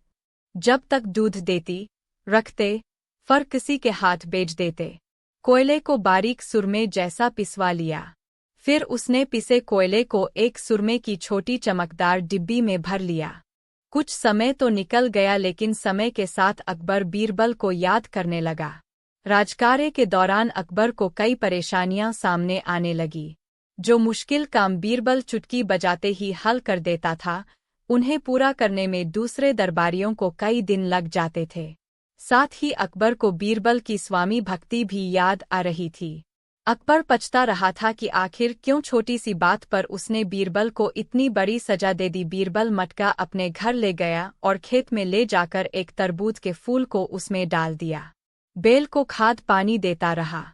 जब तक दूध देती, रखते, फर किसी के हाथ बेच देते। कोयले को बारीक सुरमे जैसा पिसवा लिया। फिर उसने पिसे कोयले को एक सुरमे की छोटी चमकदार डिब्बी में भर लिया। कुछ समय तो निकल गया लेकिन समय के साथ अकबर बीरबल को याद करने लगा। राजकार्य के दौरान अकबर को कई परेशानियां सामने आने लगी। जो मुश्किल काम बीरबल चुटकी बजाते ही हल कर देता था, उन्हें पूरा करने में दूसरे दरबारियों को कई दिन लग जाते थे। साथ ही अकबर को बीरबल की स्वामी भक्ति भी याद आ रही थी। अकबर पछता रहा था कि आखिर क्यों छोटी सी बात पर उसने बीरबल को इतनी बड़ी सजा दे दी। बीरबल मटका अपने घर ले गया और खेत में ले जाकर एक तरबूज के फूल को उसमें डाल दिया। बेल को खाद पानी देता रहा।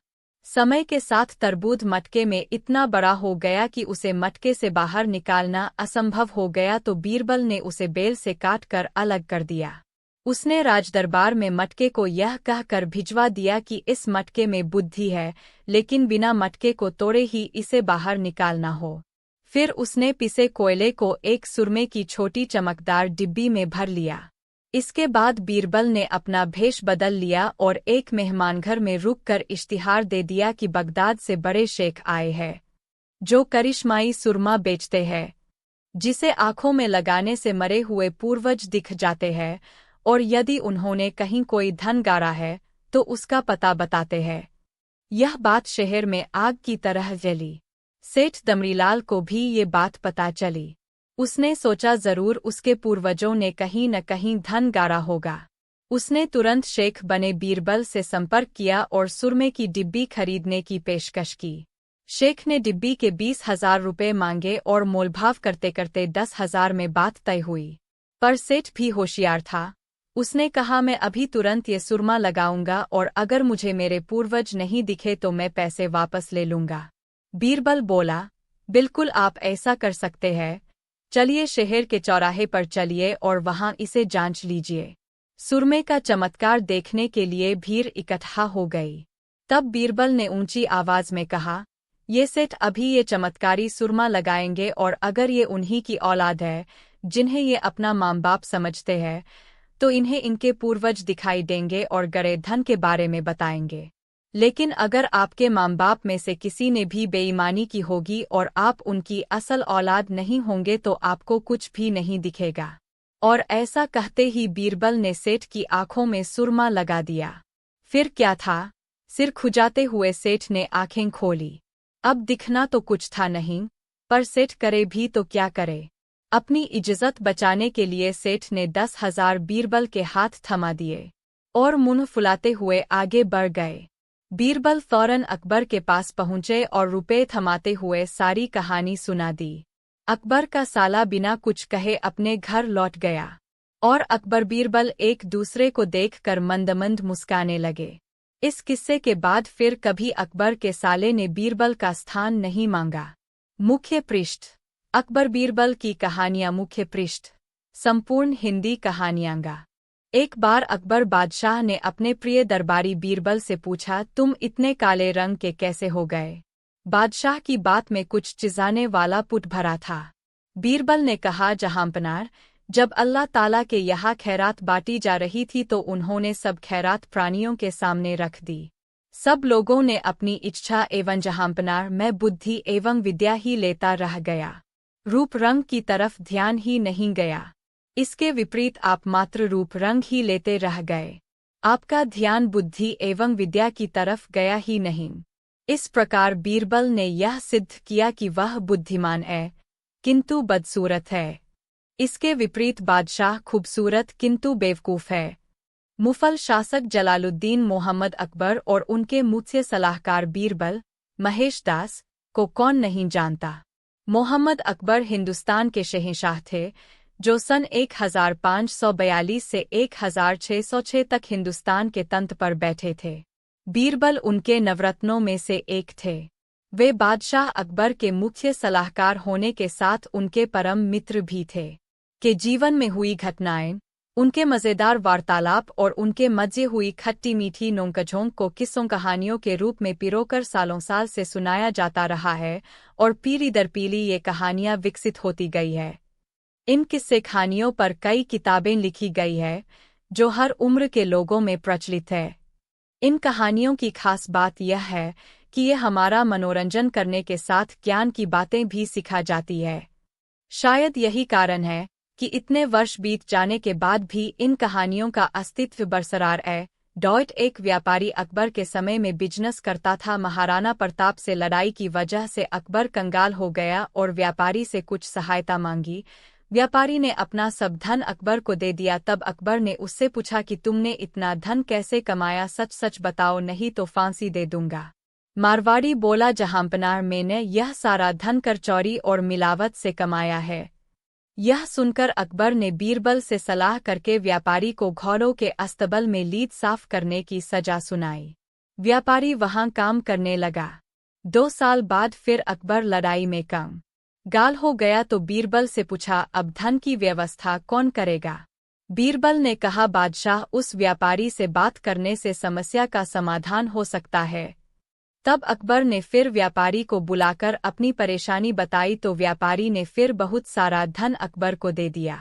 समय के साथ तरबूज मटके में इतना बड़ा हो गया कि उसे मटके से बाहर निकालना असंभव हो गया तो बीरबल ने उसे बेल से काटकर अलग कर दिया। उसने राजदरबार में मटके को यह कहकर भिजवा दिया कि इस मटके में बुद्धि है, लेकिन बिना मटके को तोड़े ही इसे बाहर निकालना हो। फिर उसने पिसे कोयले को एक सुरमे की छोटी चमकदार डिब्बी में भर लिया। इसके बाद बीरबल ने अपना भेष बदल लिया और एक मेहमानघर में रुककर इश्तिहार दे दिया कि बगदाद से बड़े शेख आए हैं, जो करिश्माई सुरमा बेचते हैं, जिसे आंखों में लगाने से मरे हुए पूर्वज दिख जाते हैं, और यदि उन्होंने कहीं कोई धन गाड़ा है तो उसका पता बताते हैं। यह बात शहर में आग की तरह जली। सेठ दमरीलाल को भी ये बात पता चली। उसने सोचा जरूर उसके पूर्वजों ने कहीं न कहीं धन गाड़ा होगा। उसने तुरंत शेख बने बीरबल से संपर्क किया और सुरमे की डिब्बी खरीदने की पेशकश की। शेख ने डिब्बी के 20,000 रुपये मांगे और मोलभाव करते करते 10,000 में बात तय हुई। पर सेठ भी होशियार था। उसने कहा, मैं अभी तुरंत ये सुरमा लगाऊंगा और अगर मुझे मेरे पूर्वज नहीं दिखे तो मैं पैसे वापस ले लूंगा। बीरबल बोला, बिल्कुल आप ऐसा कर सकते हैं। चलिए शहर के चौराहे पर चलिए और वहां इसे जांच लीजिए। सुरमे का चमत्कार देखने के लिए भीड़ इकट्ठा हो गई। तब बीरबल ने ऊंची आवाज में कहा, ये सेठ अभी ये चमत्कारी सुरमा लगाएंगे और अगर ये उन्हीं की औलाद है जिन्हें ये अपना माँ बाप समझते हैं तो इन्हें इनके पूर्वज दिखाई देंगे और गड़े धन के बारे में बताएंगे। लेकिन अगर आपके माँ बाप में से किसी ने भी बेईमानी की होगी और आप उनकी असल औलाद नहीं होंगे तो आपको कुछ भी नहीं दिखेगा। और ऐसा कहते ही बीरबल ने सेठ की आंखों में सुरमा लगा दिया। फिर क्या था? सिर खुजाते हुए सेठ ने आंखें खोली। अब दिखना तो कुछ था नहीं, पर सेठ करे भी तो क्या करे। अपनी इज्जत बचाने के लिए सेठ ने 10,000 बीरबल के हाथ थमा दिए और मुंह फुलाते हुए आगे बढ़ गए। बीरबल फौरन अकबर के पास पहुंचे और रुपए थमाते हुए सारी कहानी सुना दी। अकबर का साला बिना कुछ कहे अपने घर लौट गया और अकबर बीरबल एक दूसरे को देखकर मंद मुस्काने लगे। इस किस्से के बाद फिर कभी अकबर के साले ने बीरबल का स्थान नहीं मांगा। मुख्य पृष्ठ। अकबर बीरबल की कहानियां। मुख्य पृष्ठ। संपूर्ण हिंदी कहानियांगा। एक बार अकबर बादशाह ने अपने प्रिय दरबारी बीरबल से पूछा, तुम इतने काले रंग के कैसे हो गए? बादशाह की बात में कुछ चिज़ाने वाला पुट भरा था। बीरबल ने कहा, जहांपनार, जब अल्लाह ताला के यहाँ खैरात बांटी जा रही थी तो उन्होंने सब खैरात प्राणियों के सामने रख दी। सब लोगों ने अपनी इच्छा एवं जहांपनार मैं बुद्धि एवं विद्या ही लेता रह गया, रूप रंग की तरफ ध्यान ही नहीं गया। इसके विपरीत आप मात्र रूप रंग ही लेते रह गए, आपका ध्यान बुद्धि एवं विद्या की तरफ गया ही नहीं। इस प्रकार बीरबल ने यह सिद्ध किया कि वह बुद्धिमान है किंतु बदसूरत है। इसके विपरीत बादशाह खूबसूरत किंतु बेवकूफ़ है। मुफल शासक जलालुद्दीन मोहम्मद अकबर और उनके मुझसे सलाहकार बीरबल महेश दास को कौन नहीं जानता। मोहम्मद अकबर हिंदुस्तान के शहंशाह थे जो सन 1542 से 1606 तक हिंदुस्तान के तंत्र पर बैठे थे। बीरबल उनके नवरत्नों में से एक थे। वे बादशाह अकबर के मुख्य सलाहकार होने के साथ उनके परम मित्र भी थे। के जीवन में हुई घटनाएं, उनके मज़ेदार वार्तालाप और उनके मज़े हुई खट्टी मीठी नोंकझोंक को किस्सों कहानियों के रूप में पिरोकर सालों साल से सुनाया जाता रहा है और पीढ़ी दर पीढ़ी ये कहानियां विकसित होती गई है। इन किस्से कहानियों पर कई किताबें लिखी गई है जो हर उम्र के लोगों में प्रचलित है। इन कहानियों की खास बात यह है कि ये हमारा मनोरंजन करने के साथ ज्ञान की बातें भी सिखा जाती है। शायद यही कारण है कि इतने वर्ष बीत जाने के बाद भी इन कहानियों का अस्तित्व बरकरार है। एक व्यापारी अकबर के समय में बिजनेस करता था। महाराणा प्रताप से लड़ाई की वजह से अकबर कंगाल हो गया और व्यापारी से कुछ सहायता मांगी। व्यापारी ने अपना सब धन अकबर को दे दिया। तब अकबर ने उससे पूछा कि तुमने इतना धन कैसे कमाया, सच सच बताओ नहीं तो फांसी दे दूंगा। मारवाड़ी बोला, जहांपनार, मैंने यह सारा धन कर चोरी और मिलावट से कमाया है। यह सुनकर अकबर ने बीरबल से सलाह करके व्यापारी को घोड़ों के अस्तबल में लीद साफ करने की सजा सुनाई। व्यापारी वहां काम करने लगा। 2 साल बाद फिर अकबर लड़ाई में कंगाल हो गया तो बीरबल से पूछा, अब धन की व्यवस्था कौन करेगा? बीरबल ने कहा, बादशाह, उस व्यापारी से बात करने से समस्या का समाधान हो सकता है। तब अकबर ने फिर व्यापारी को बुलाकर अपनी परेशानी बताई तो व्यापारी ने फिर बहुत सारा धन अकबर को दे दिया।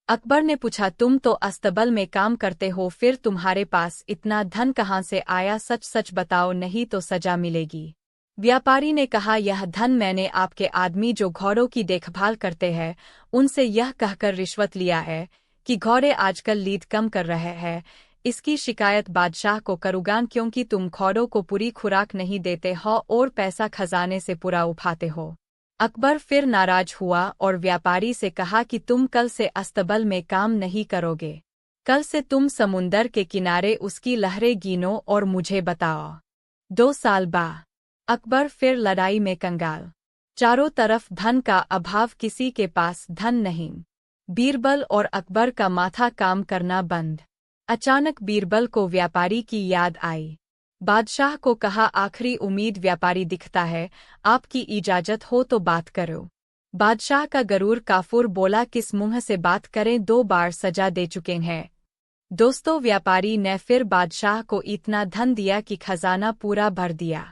अकबर ने पूछा, तुम तो अस्तबल में काम करते हो, फिर तुम्हारे पास इतना धन कहाँ से आया? सच सच बताओ नहीं तो सजा मिलेगी। व्यापारी ने कहा, यह धन मैंने आपके आदमी जो घोड़ों की देखभाल करते हैं उनसे यह कहकर रिश्वत लिया है कि घोड़े आजकल लीद कम कर रहे हैं। इसकी शिकायत बादशाह को करूँगा क्योंकि तुम घोड़ों को पूरी खुराक नहीं देते हो और पैसा खजाने से पूरा उठाते हो। अकबर फिर नाराज हुआ और व्यापारी से कहा कि तुम कल से अस्तबल में काम नहीं करोगे। कल से तुम समुंदर के किनारे उसकी लहरें गिनो और मुझे बताओ। 2 साल बाद अकबर फिर लड़ाई में कंगाल। चारों तरफ धन का अभाव, किसी के पास धन नहीं। बीरबल और अकबर का माथा काम करना बंद। अचानक बीरबल को व्यापारी की याद आई। बादशाह को कहा, आखिरी उम्मीद व्यापारी दिखता है, आपकी इजाजत हो तो बात करो। बादशाह का गरूर काफुर बोला, किस मुंह से बात करें, 2 बार सजा दे चुके हैं। दोस्तों, व्यापारी ने फिर बादशाह को इतना धन दिया कि खजाना पूरा भर दिया।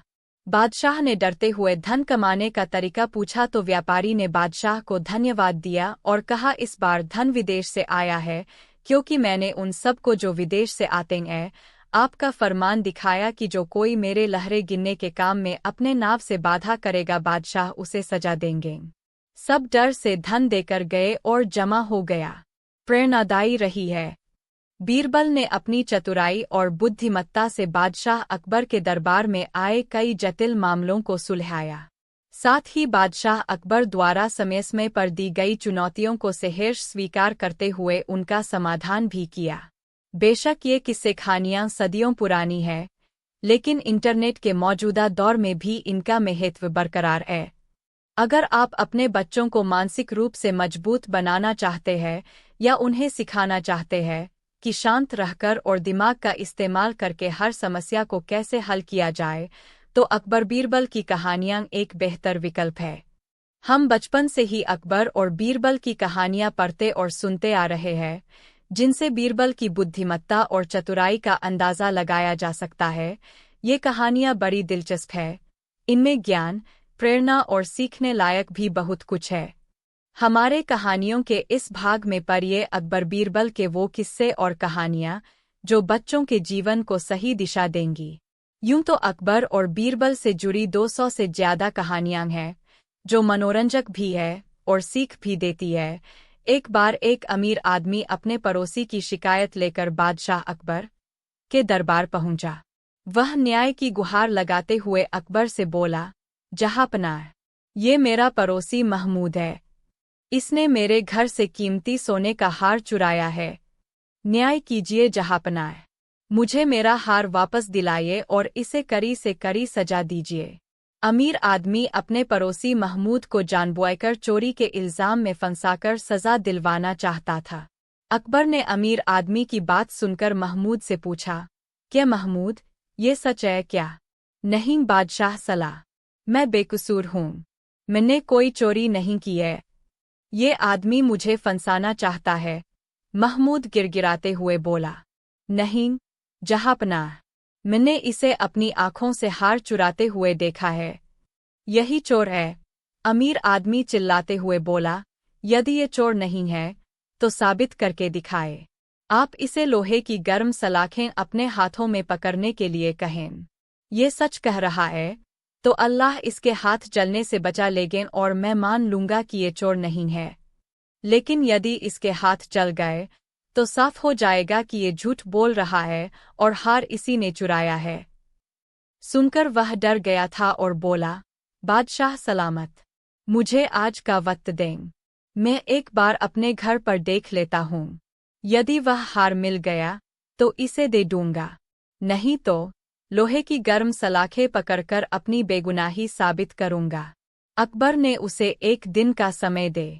बादशाह ने डरते हुए धन कमाने का तरीका पूछा तो व्यापारी ने बादशाह को धन्यवाद दिया और कहा, इस बार धन विदेश से आया है, क्योंकि मैंने उन सब को जो विदेश से आते हैं आपका फरमान दिखाया कि जो कोई मेरे लहरें गिनने के काम में अपने नाव से बाधा करेगा बादशाह उसे सजा देंगे। सब डर से धन देकर गए और जमा हो गया। प्रेरणादायी रही है। बीरबल ने अपनी चतुराई और बुद्धिमत्ता से बादशाह अकबर के दरबार में आए कई जटिल मामलों को सुलझाया। साथ ही बादशाह अकबर द्वारा समय पर दी गई चुनौतियों को सहर्ष स्वीकार करते हुए उनका समाधान भी किया। बेशक ये किस्से कहानियां सदियों पुरानी है, लेकिन इंटरनेट के मौजूदा दौर में भी इनका महत्व बरकरार है। अगर आप अपने बच्चों को मानसिक रूप से मजबूत बनाना चाहते हैं या उन्हें सिखाना चाहते हैं कि शांत रहकर और दिमाग का इस्तेमाल करके हर समस्या को कैसे हल किया जाए, तो अकबर बीरबल की कहानियां एक बेहतर विकल्प है। हम बचपन से ही अकबर और बीरबल की कहानियां पढ़ते और सुनते आ रहे हैं, जिनसे बीरबल की बुद्धिमत्ता और चतुराई का अंदाज़ा लगाया जा सकता है। ये कहानियां बड़ी दिलचस्प है। इनमें ज्ञान, प्रेरणा और सीखने लायक भी बहुत कुछ है। हमारे कहानियों के इस भाग में पढ़िए अकबर बीरबल के वो किस्से और कहानियां जो बच्चों के जीवन को सही दिशा देंगी। यूं तो अकबर और बीरबल से जुड़ी 200 से ज्यादा कहानियां हैं, जो मनोरंजक भी है और सीख भी देती है। एक बार एक अमीर आदमी अपने पड़ोसी की शिकायत लेकर बादशाह अकबर के दरबार पहुंचा। वह न्याय की गुहार लगाते हुए अकबर से बोला, जहांपनाह, ये मेरा पड़ोसी महमूद है। इसने मेरे घर से कीमती सोने का हार चुराया है। न्याय कीजिए जहांपनाह, मुझे मेरा हार वापस दिलाइए और इसे कड़ी से कड़ी सजा दीजिए। अमीर आदमी अपने पड़ोसी महमूद को जानबूझकर चोरी के इल्जाम में फंसाकर सजा दिलवाना चाहता था। अकबर ने अमीर आदमी की बात सुनकर महमूद से पूछा, क्या महमूद, ये सच है क्या? नहीं बादशाह सलाह, मैं बेकसूर हूँ। मैंने कोई चोरी नहीं की है। ये आदमी मुझे फंसाना चाहता है। महमूद गिड़गिड़ाते हुए बोला, नहीं जहांपनाह, मैंने इसे अपनी आंखों से हार चुराते हुए देखा है। यही चोर है। अमीर आदमी चिल्लाते हुए बोला, यदि ये चोर नहीं है तो साबित करके दिखाए। आप इसे लोहे की गर्म सलाखें अपने हाथों में पकड़ने के लिए कहें। ये सच कह रहा है तो अल्लाह इसके हाथ जलने से बचा लेगे और मैं मान लूंगा कि ये चोर नहीं है। लेकिन यदि इसके हाथ जल गए तो साफ हो जाएगा कि ये झूठ बोल रहा है और हार इसी ने चुराया है। सुनकर वह डर गया था और बोला, बादशाह सलामत, मुझे आज का वक्त दें। मैं एक बार अपने घर पर देख लेता हूँ। यदि वह हार मिल गया तो इसे दे दूंगा, नहीं तो लोहे की गर्म सलाखें पकड़कर अपनी बेगुनाही साबित करूंगा। अकबर ने उसे एक दिन का समय दे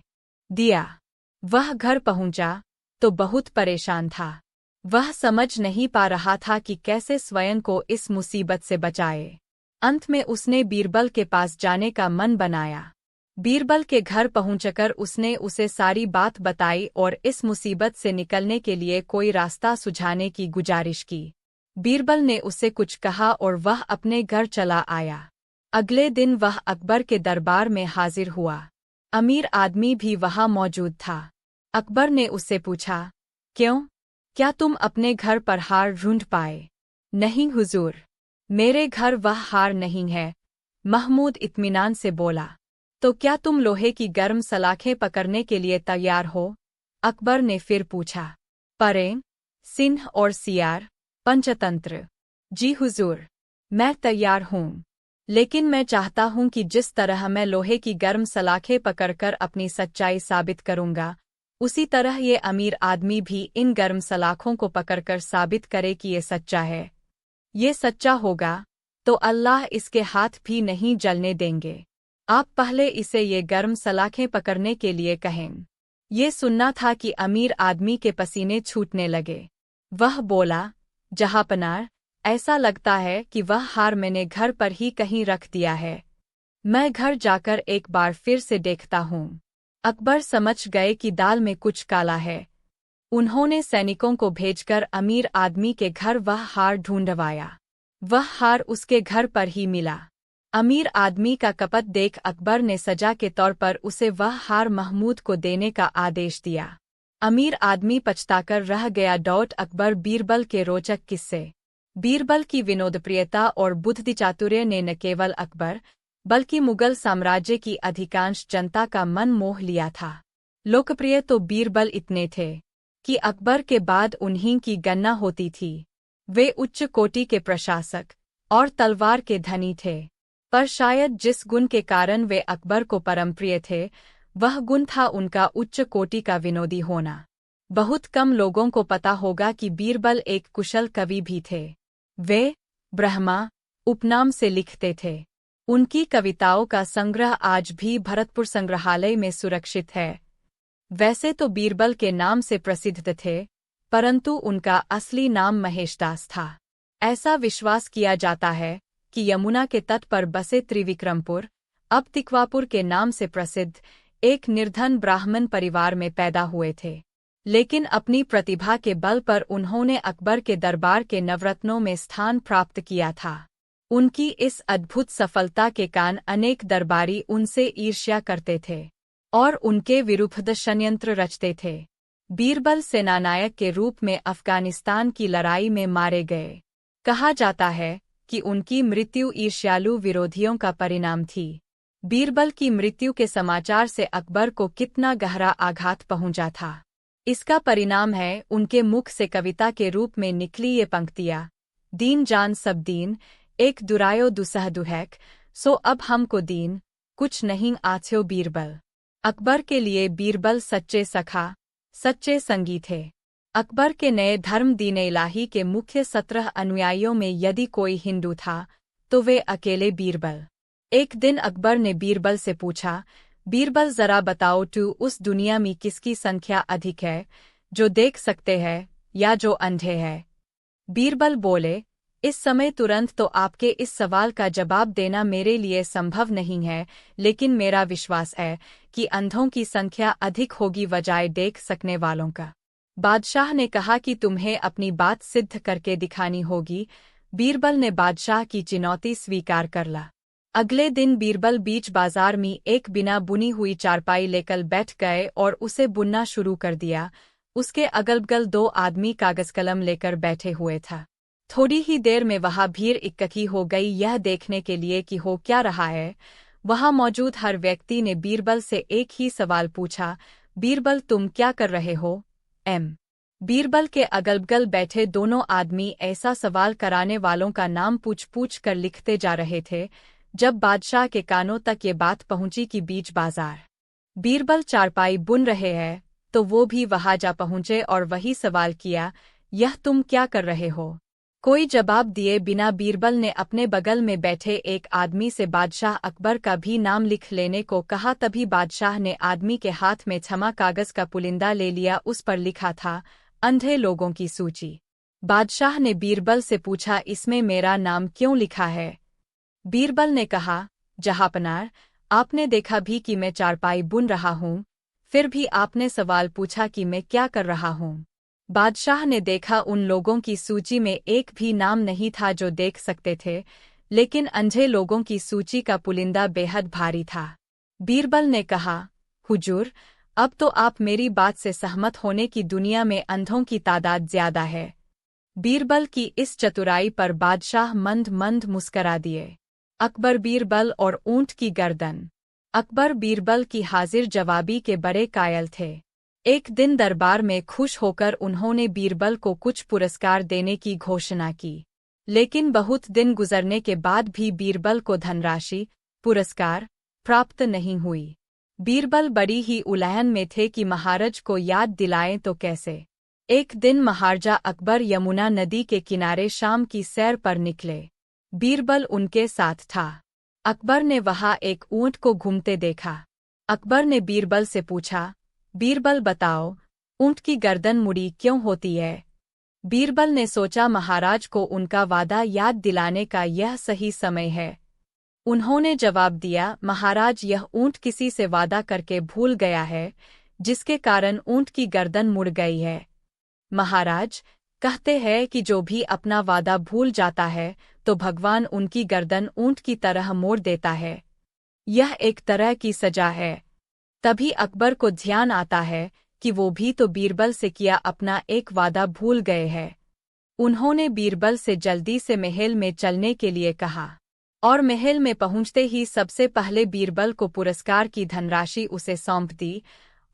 दिया। वह घर पहुंचा तो बहुत परेशान था। वह समझ नहीं पा रहा था कि कैसे स्वयं को इस मुसीबत से बचाए। अंत में उसने बीरबल के पास जाने का मन बनाया। बीरबल के घर पहुंचकर उसने उसे सारी बात बताई और इस मुसीबत से निकलने के लिए कोई रास्ता सुझाने की गुजारिश की। बीरबल ने उसे कुछ कहा और वह अपने घर चला आया। अगले दिन वह अकबर के दरबार में हाजिर हुआ। अमीर आदमी भी वहां मौजूद था। अकबर ने उससे पूछा, क्यों, क्या तुम अपने घर पर हार ढूंढ पाए? नहीं हुजूर, मेरे घर वह हार नहीं है, महमूद इत्मीनान से बोला। तो क्या तुम लोहे की गर्म सलाखें पकड़ने के लिए तैयार हो? अकबर ने फिर पूछा। परें, सिंह और सियार, पंचतंत्र। जी हुजूर, मैं तैयार हूँ, लेकिन मैं चाहता हूँ कि जिस तरह मैं लोहे की गर्म सलाखें पकड़कर अपनी सच्चाई साबित करूँगा, उसी तरह ये अमीर आदमी भी इन गर्म सलाखों को पकड़कर साबित करे कि ये सच्चा है। ये सच्चा होगा तो अल्लाह इसके हाथ भी नहीं जलने देंगे। आप पहले इसे ये गर्म सलाखें पकड़ने के लिए कहें। ये सुनना था कि अमीर आदमी के पसीने छूटने लगे। वह बोला, जहांपनाह, ऐसा लगता है कि वह हार मैंने घर पर ही कहीं रख दिया है। मैं घर जाकर एक बार फिर से देखता हूँ। अकबर समझ गए कि दाल में कुछ काला है। उन्होंने सैनिकों को भेजकर अमीर आदमी के घर वह हार ढूंढवाया। वह हार उसके घर पर ही मिला। अमीर आदमी का कपट देख अकबर ने सजा के तौर पर उसे वह हार महमूद को देने का आदेश दिया। अमीर आदमी पछताकर रह गया। अकबर बीरबल के रोचक किस्से। बीरबल की विनोदप्रियता और बुद्धिचातुर्य ने न केवल अकबर बल्कि मुगल साम्राज्य की अधिकांश जनता का मन मोह लिया था। लोकप्रिय तो बीरबल इतने थे कि अकबर के बाद उन्हीं की गणना होती थी। वे उच्च कोटि के प्रशासक और तलवार के धनी थे, पर शायद जिस गुण के कारण वे अकबर को परम प्रिय थे, वह गुण था उनका उच्च कोटि का विनोदी होना। बहुत कम लोगों को पता होगा कि बीरबल एक कुशल कवि भी थे। वे ब्रह्मा उपनाम से लिखते थे। उनकी कविताओं का संग्रह आज भी भरतपुर संग्रहालय में सुरक्षित है। वैसे तो बीरबल के नाम से प्रसिद्ध थे, परंतु उनका असली नाम महेशदास था। ऐसा विश्वास किया जाता है कि यमुना के तट पर बसे त्रिविक्रमपुर, अब तिकवापुर के नाम से प्रसिद्ध, एक निर्धन ब्राह्मण परिवार में पैदा हुए थे। लेकिन अपनी प्रतिभा के बल पर उन्होंने अकबर के दरबार के नवरत्नों में स्थान प्राप्त किया था। उनकी इस अद्भुत सफलता के कारण अनेक दरबारी उनसे ईर्ष्या करते थे और उनके विरुद्ध षड्यंत्र रचते थे। बीरबल सेनानायक के रूप में अफगानिस्तान की लड़ाई में मारे गए। कहा जाता है कि उनकी मृत्यु ईर्ष्यालु विरोधियों का परिणाम थी। बीरबल की मृत्यु के समाचार से अकबर को कितना गहरा आघात पहुंचा था, इसका परिणाम है उनके मुख से कविता के रूप में निकली ये पंक्तियां। दीन जान सब दीन, एक दुरायो दुसह दुहैक, सो अब हमको दीन, कुछ नहीं आछ्यो बीरबल। अकबर के लिए बीरबल सच्चे सखा, सच्चे संगी थे। अकबर के नए धर्म दीन इलाही के मुख्य 17 अनुयायियों में यदि कोई हिंदू था तो वे अकेले बीरबल। एक दिन अकबर ने बीरबल से पूछा, बीरबल जरा बताओ तू उस दुनिया में किसकी संख्या अधिक है, जो देख सकते हैं या जो अंधे हैं? बीरबल बोले, इस समय तुरंत तो आपके इस सवाल का जवाब देना मेरे लिए संभव नहीं है, लेकिन मेरा विश्वास है कि अंधों की संख्या अधिक होगी बजाय देख सकने वालों का। बादशाह ने कहा कि तुम्हें अपनी बात सिद्ध करके दिखानी होगी। बीरबल ने बादशाह की चुनौती स्वीकार कर ला। अगले दिन बीरबल बीच बाजार में एक बिना बुनी हुई चारपाई लेकर बैठ गए और उसे बुनना शुरू कर दिया। उसके अगल-बगल 2 आदमी कागज कलम लेकर बैठे हुए था। थोड़ी ही देर में वहां भीड़ इकट्ठी हो गई, यह देखने के लिए कि हो क्या रहा है। वहां मौजूद हर व्यक्ति ने बीरबल से एक ही सवाल पूछा, बीरबल तुम क्या कर रहे हो? बीरबल के अगल-बगल बैठे दोनों आदमी ऐसा सवाल कराने वालों का नाम पूछ कर लिखते जा रहे थे। जब बादशाह के कानों तक ये बात पहुंची कि बीच बाजार बीरबल चारपाई बुन रहे हैं, तो वो भी वहां जा पहुंचे और वही सवाल किया, यह तुम क्या कर रहे हो? कोई जवाब दिए बिना बीरबल ने अपने बगल में बैठे एक आदमी से बादशाह अकबर का भी नाम लिख लेने को कहा। तभी बादशाह ने आदमी के हाथ में थमा कागज का पुलिंदा ले लिया। उस पर लिखा था, अंधे लोगों की सूची। बादशाह ने बीरबल से पूछा, इसमें मेरा नाम क्यों लिखा है? बीरबल ने कहा, जहांपनार, आपने देखा भी कि मैं चारपाई बुन रहा हूँ, फिर भी आपने सवाल पूछा कि मैं क्या कर रहा हूँ। बादशाह ने देखा उन लोगों की सूची में एक भी नाम नहीं था जो देख सकते थे, लेकिन अंधे लोगों की सूची का पुलिंदा बेहद भारी था। बीरबल ने कहा, हुजूर, अब तो आप मेरी बात से सहमत होने की दुनिया में अंधों की तादाद ज्यादा है। बीरबल की इस चतुराई पर बादशाह मंद मंद मुस्करा दिए। अकबर बीरबल और ऊंट की गर्दन। अकबर बीरबल की हाजिर जवाबी के बड़े कायल थे। एक दिन दरबार में खुश होकर उन्होंने बीरबल को कुछ पुरस्कार देने की घोषणा की, लेकिन बहुत दिन गुजरने के बाद भी बीरबल को धनराशि, पुरस्कार प्राप्त नहीं हुई। बीरबल बड़ी ही उलझन में थे कि महाराज को याद दिलाएं तो कैसे। एक दिन महाराजा अकबर यमुना नदी के किनारे शाम की सैर पर निकले। बीरबल उनके साथ था। अकबर ने वहां एक ऊंट को घूमते देखा। अकबर ने बीरबल से पूछा, बीरबल बताओ, ऊंट की गर्दन मुड़ी क्यों होती है? बीरबल ने सोचा महाराज को उनका वादा याद दिलाने का यह सही समय है। उन्होंने जवाब दिया, महाराज यह ऊंट किसी से वादा करके भूल गया है, जिसके कारण ऊंट की गर्दन मुड़ गई है। महाराज, कहते हैं कि जो भी अपना वादा भूल जाता है तो भगवान उनकी गर्दन ऊंट की तरह मोड़ देता है। यह एक तरह की सजा है। तभी अकबर को ध्यान आता है कि वो भी तो बीरबल से किया अपना एक वादा भूल गए हैं। उन्होंने बीरबल से जल्दी से महल में चलने के लिए कहा और महल में पहुंचते ही सबसे पहले बीरबल को पुरस्कार की धनराशि उसे सौंप दी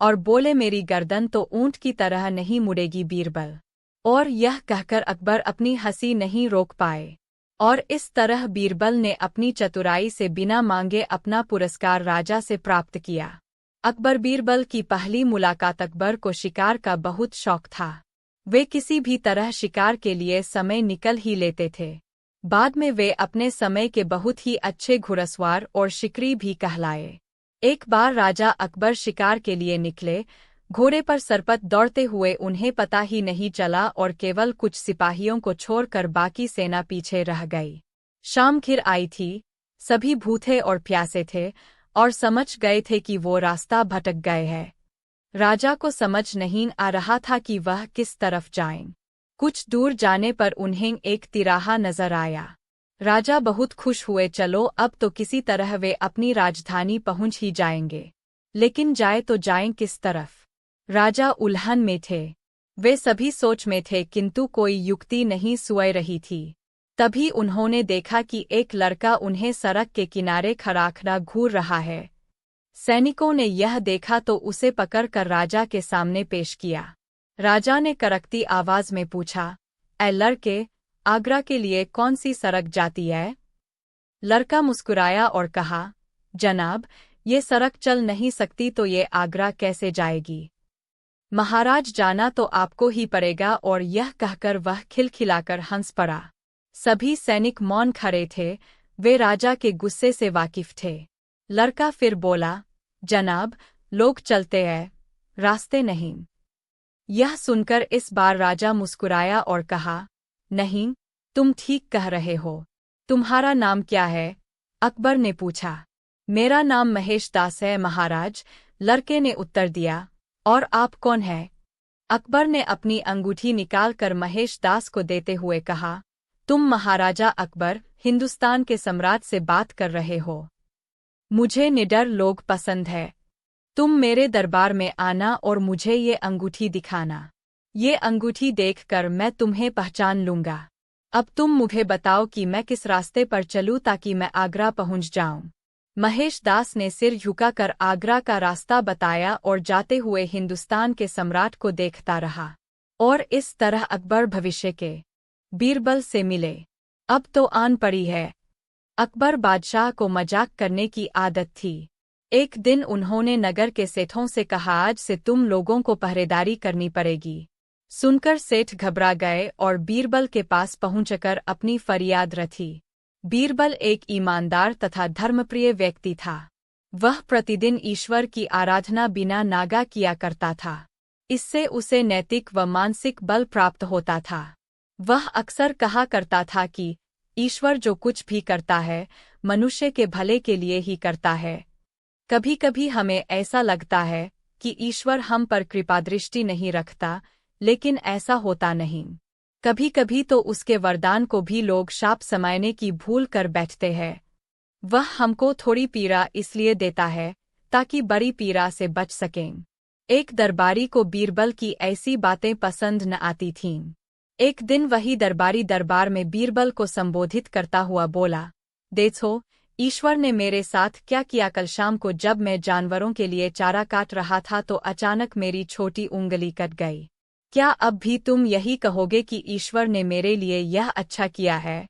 और बोले, मेरी गर्दन तो ऊंट की तरह नहीं मुड़ेगी बीरबल। और यह कहकर अकबर अपनी हंसी नहीं रोक पाए और इस तरह बीरबल ने अपनी चतुराई से बिना मांगे अपना पुरस्कार राजा से प्राप्त किया। अकबर बीरबल की पहली मुलाकात। अकबर को शिकार का बहुत शौक था। वे किसी भी तरह शिकार के लिए समय निकल ही लेते थे। बाद में वे अपने समय के बहुत ही अच्छे घुड़सवार और शिकारी भी कहलाए। एक बार राजा अकबर शिकार के लिए निकले। घोड़े पर सरपट दौड़ते हुए उन्हें पता ही नहीं चला और केवल कुछ सिपाहियों को छोड़कर बाकी सेना पीछे रह गई। शाम घिर आई थी। सभी भूखे और प्यासे थे और समझ गए थे कि वो रास्ता भटक गए हैं। राजा को समझ नहीं आ रहा था कि वह किस तरफ जाएं। कुछ दूर जाने पर उन्हें एक तिराहा नजर आया। राजा बहुत खुश हुए, चलो अब तो किसी तरह वे अपनी राजधानी पहुंच ही जाएंगे। लेकिन जाए तो जाएं किस तरफ? राजा उलझन में थे। वे सभी सोच में थे किंतु कोई युक्ति नहीं सुझ रही थी। तभी उन्होंने देखा कि एक लड़का उन्हें सड़क के किनारे खड़ा घूर रहा है। सैनिकों ने यह देखा तो उसे पकड़कर राजा के सामने पेश किया। राजा ने कड़कती आवाज में पूछा, ऐ लड़के, आगरा के लिए कौन सी सड़क जाती है? लड़का मुस्कुराया और कहा, जनाब, ये सड़क चल नहीं सकती तो ये आगरा कैसे जाएगी? महाराज, जाना तो आपको ही पड़ेगा। और यह कहकर वह खिलखिलाकर हंस पड़ा। सभी सैनिक मौन खड़े थे। वे राजा के गुस्से से वाकिफ थे। लड़का फिर बोला, जनाब, लोग चलते हैं, रास्ते नहीं। यह सुनकर इस बार राजा मुस्कुराया और कहा, नहीं, तुम ठीक कह रहे हो। तुम्हारा नाम क्या है? अकबर ने पूछा। मेरा नाम महेश दास है महाराज, लड़के ने उत्तर दिया। और आप कौन हैं? अकबर ने अपनी अंगूठी निकालकर महेश दास को देते हुए कहा, तुम महाराजा अकबर, हिंदुस्तान के सम्राट से बात कर रहे हो। मुझे निडर लोग पसंद है। तुम मेरे दरबार में आना और मुझे ये अंगूठी दिखाना। ये अंगूठी देखकर मैं तुम्हें पहचान लूंगा। अब तुम मुझे बताओ कि मैं किस रास्ते पर चलूं ताकि मैं आगरा पहुंच जाऊं। महेश दास ने सिर झुकाकर आगरा का रास्ता बताया और जाते हुए हिंदुस्तान के सम्राट को देखता रहा। और इस तरह अकबर भविष्य के बीरबल से मिले। अब तो आन पड़ी है। अकबर बादशाह को मजाक करने की आदत थी। एक दिन उन्होंने नगर के सेठों से कहा, आज से तुम लोगों को पहरेदारी करनी पड़ेगी। सुनकर सेठ घबरा गए और बीरबल के पास पहुंचकर अपनी फरियाद रखी। बीरबल एक ईमानदार तथा धर्मप्रिय व्यक्ति था। वह प्रतिदिन ईश्वर की आराधना बिना नागा किया करता था। इससे उसे नैतिक व मानसिक बल प्राप्त होता था। वह अक्सर कहा करता था कि ईश्वर जो कुछ भी करता है मनुष्य के भले के लिए ही करता है। कभी कभी हमें ऐसा लगता है कि ईश्वर हम पर कृपादृष्टि नहीं रखता, लेकिन ऐसा होता नहीं। कभी कभी तो उसके वरदान को भी लोग शाप समझने की भूल कर बैठते हैं। वह हमको थोड़ी पीड़ा इसलिए देता है ताकि बड़ी पीड़ा से बच सकें। एक दरबारी को बीरबल की ऐसी बातें पसंद न आती थीं। एक दिन वही दरबारी दरबार में बीरबल को संबोधित करता हुआ बोला, देखो, ईश्वर ने मेरे साथ क्या किया। कल शाम को जब मैं जानवरों के लिए चारा काट रहा था तो अचानक मेरी छोटी उंगली कट गई। क्या अब भी तुम यही कहोगे कि ईश्वर ने मेरे लिए यह अच्छा किया है?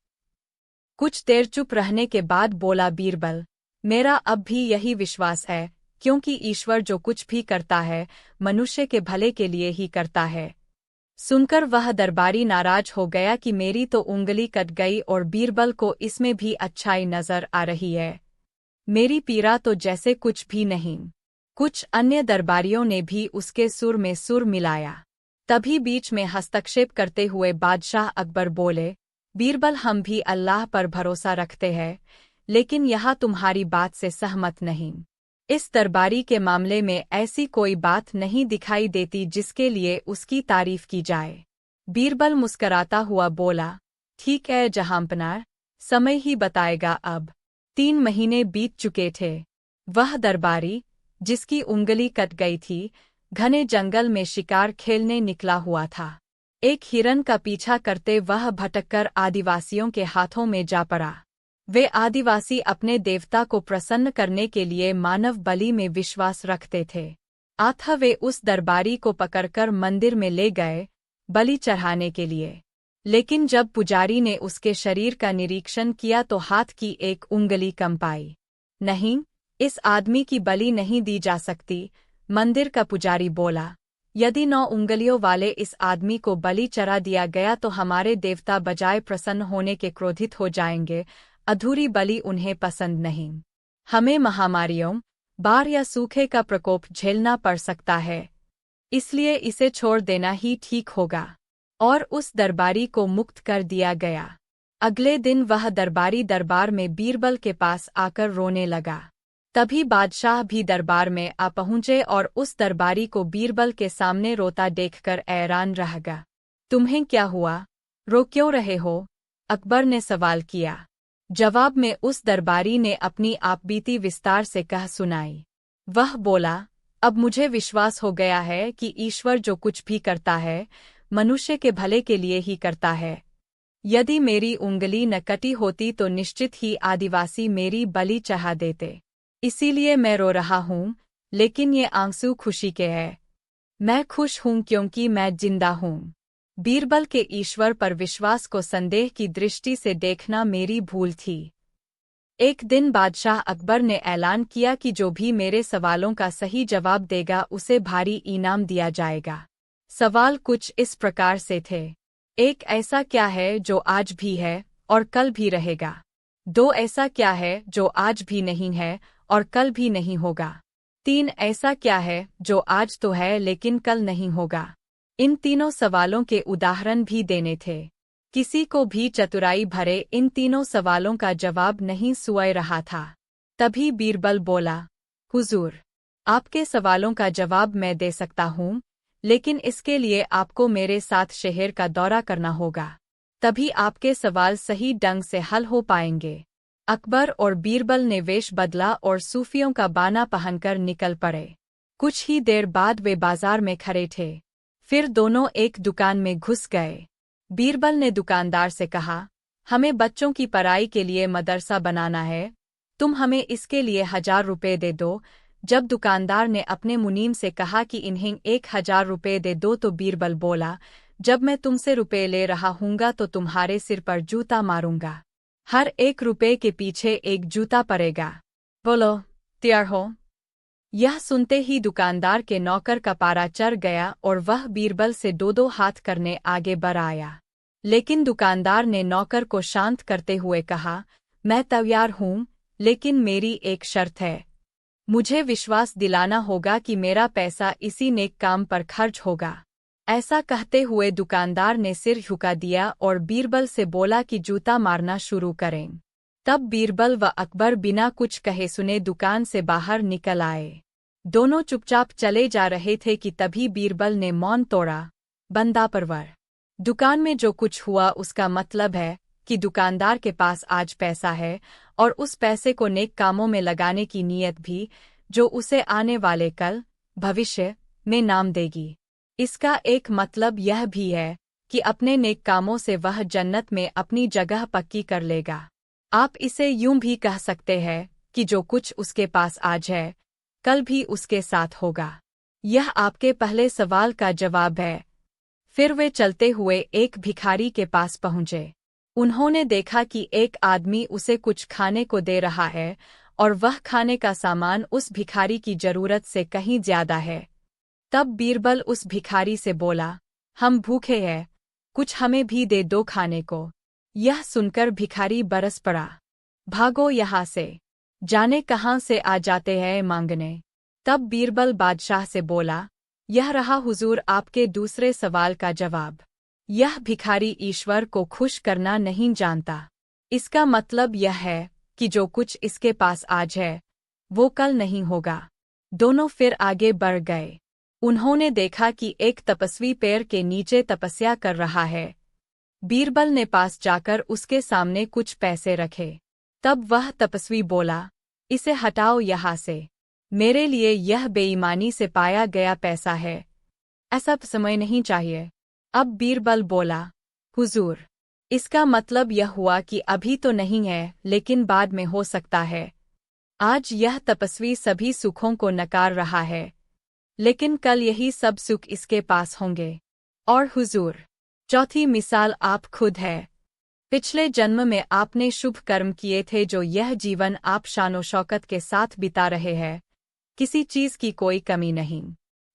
कुछ देर चुप रहने के बाद बोला बीरबल, मेरा अब भी यही विश्वास है, क्योंकि ईश्वर जो कुछ भी करता है मनुष्य के भले के लिए ही करता है। सुनकर वह दरबारी नाराज हो गया कि मेरी तो उंगली कट गई और बीरबल को इसमें भी अच्छाई नजर आ रही है। मेरी पीड़ा तो जैसे कुछ भी नहीं। कुछ अन्य दरबारियों ने भी उसके सुर में सुर मिलाया। तभी बीच में हस्तक्षेप करते हुए बादशाह अकबर बोले, बीरबल, हम भी अल्लाह पर भरोसा रखते हैं, लेकिन यहाँ तुम्हारी बात से सहमत नहीं। इस दरबारी के मामले में ऐसी कोई बात नहीं दिखाई देती जिसके लिए उसकी तारीफ की जाए। बीरबल मुस्कराता हुआ बोला, ठीक है जहाँपनार, समय ही बताएगा अब। 3 महीने बीत चुके थे। वह दरबारी, जिसकी उंगली कट गई थी, घने जंगल में शिकार खेलने निकला हुआ था। एक हिरन का पीछा करते वह भटककर आदिवासियों के हाथों में जा पड़ा। वे आदिवासी अपने देवता को प्रसन्न करने के लिए मानव बलि में विश्वास रखते थे। अतः वे उस दरबारी को पकड़कर मंदिर में ले गए, बलि चढ़ाने के लिए। लेकिन जब पुजारी ने उसके शरीर का निरीक्षण किया तो हाथ की एक उंगली कम पाई। नहीं, इस आदमी की बलि नहीं दी जा सकती, मंदिर का पुजारी बोला। यदि 9 उंगलियों वाले इस आदमी को बलि चढ़ा दिया गया तो हमारे देवता बजाय प्रसन्न होने के क्रोधित हो जाएंगे। अधूरी बलि उन्हें पसंद नहीं। हमें महामारियों, बाढ़ या सूखे का प्रकोप झेलना पड़ सकता है, इसलिए इसे छोड़ देना ही ठीक होगा। और उस दरबारी को मुक्त कर दिया गया। अगले दिन वह दरबारी दरबार में बीरबल के पास आकर रोने लगा। तभी बादशाह भी दरबार में आ पहुंचे और उस दरबारी को बीरबल के सामने रोता देखकर हैरान रह गया। तुम्हें क्या हुआ? रो क्यों रहे हो? अकबर ने सवाल किया। जवाब में उस दरबारी ने अपनी आपबीती विस्तार से कह सुनाई। वह बोला, अब मुझे विश्वास हो गया है कि ईश्वर जो कुछ भी करता है, मनुष्य के भले के लिए ही करता है। यदि मेरी उंगली न कटी होती तो निश्चित ही आदिवासी मेरी बलि चढ़ा देते। इसीलिए मैं रो रहा हूँ, लेकिन ये आंसू खुशी के हैं। मैं खुश हूँ क्योंकि मैं जिंदा हूँ। बीरबल के ईश्वर पर विश्वास को संदेह की दृष्टि से देखना मेरी भूल थी। एक दिन बादशाह अकबर ने ऐलान किया कि जो भी मेरे सवालों का सही जवाब देगा उसे भारी इनाम दिया जाएगा। सवाल कुछ इस प्रकार से थे। 1 ऐसा क्या है जो आज भी है और कल भी रहेगा? 2 ऐसा क्या है जो आज भी नहीं है और कल भी नहीं होगा? 3 ऐसा क्या है जो आज तो है लेकिन कल नहीं होगा? इन तीनों सवालों के उदाहरण भी देने थे। किसी को भी चतुराई भरे इन तीनों सवालों का जवाब नहीं सूझ रहा था। तभी बीरबल बोला, हुजूर, आपके सवालों का जवाब मैं दे सकता हूँ, लेकिन इसके लिए आपको मेरे साथ शहर का दौरा करना होगा। तभी आपके सवाल सही ढंग से हल हो पाएंगे। अकबर और बीरबल ने वेश बदला और सूफियों का बाना पहनकर निकल पड़े। कुछ ही देर बाद वे बाजार में खड़े थे। फिर दोनों एक दुकान में घुस गए। बीरबल ने दुकानदार से कहा, हमें बच्चों की पढ़ाई के लिए मदरसा बनाना है, तुम हमें इसके लिए 1000 रुपये दे दो। जब दुकानदार ने अपने मुनीम से कहा कि इन्हें 1000 रुपये दे दो तो बीरबल बोला, जब मैं तुमसे रुपये ले रहा हूँगा तो तुम्हारे सिर पर जूता मारूंगा। हर 1 रुपये के पीछे 1 जूता पड़ेगा। बोलो, तैयार हो? यह सुनते ही दुकानदार के नौकर का पारा चढ़ गया और वह बीरबल से 2-2 हाथ करने आगे बढ़ आया। लेकिन दुकानदार ने नौकर को शांत करते हुए कहा, मैं तैयार हूँ, लेकिन मेरी एक शर्त है। मुझे विश्वास दिलाना होगा कि मेरा पैसा इसी नेक काम पर खर्च होगा। ऐसा कहते हुए दुकानदार ने सिर झुका दिया और बीरबल से बोला कि जूता मारना शुरू करें। तब बीरबल व अकबर बिना कुछ कहे सुने दुकान से बाहर निकल आए। दोनों चुपचाप चले जा रहे थे कि तभी बीरबल ने मौन तोड़ा। बंदा परवर, दुकान में जो कुछ हुआ उसका मतलब है कि दुकानदार के पास आज पैसा है और उस पैसे को नेक कामों में लगाने की नीयत भी, जो उसे आने वाले कल, भविष्य में नाम देगी। इसका एक मतलब यह भी है कि अपने नेक कामों से वह जन्नत में अपनी जगह पक्की कर लेगा। आप इसे यूं भी कह सकते हैं कि जो कुछ उसके पास आज है, कल भी उसके साथ होगा। यह आपके पहले सवाल का जवाब है। फिर वे चलते हुए एक भिखारी के पास पहुंचे। उन्होंने देखा कि एक आदमी उसे कुछ खाने को दे रहा है और वह खाने का सामान उस भिखारी की जरूरत से कहीं ज्यादा है। तब बीरबल उस भिखारी से बोला, हम भूखे हैं, कुछ हमें भी दे दो खाने को। यह सुनकर भिखारी बरस पड़ा, भागो यहाँ से, जाने कहाँ से आ जाते हैं मांगने। तब बीरबल बादशाह से बोला, यह रहा हुजूर आपके दूसरे सवाल का जवाब। यह भिखारी ईश्वर को खुश करना नहीं जानता। इसका मतलब यह है कि जो कुछ इसके पास आज है, वो कल नहीं होगा। दोनों फिर आगे बढ़ गए। उन्होंने देखा कि एक तपस्वी पेड़ के नीचे तपस्या कर रहा है। बीरबल ने पास जाकर उसके सामने कुछ पैसे रखे। तब वह तपस्वी बोला, इसे हटाओ यहाँ से। मेरे लिए यह बेईमानी से पाया गया पैसा है, ऐसा समय नहीं चाहिए। अब बीरबल बोला, हुजूर, इसका मतलब यह हुआ कि अभी तो नहीं है, लेकिन बाद में हो सकता है। आज यह तपस्वी सभी सुखों को नकार रहा है, लेकिन कल यही सब सुख इसके पास होंगे। और हुजूर, चौथी मिसाल आप खुद है। पिछले जन्म में आपने शुभ कर्म किए थे, जो यह जीवन आप शानो शौकत के साथ बिता रहे हैं। किसी चीज की कोई कमी नहीं।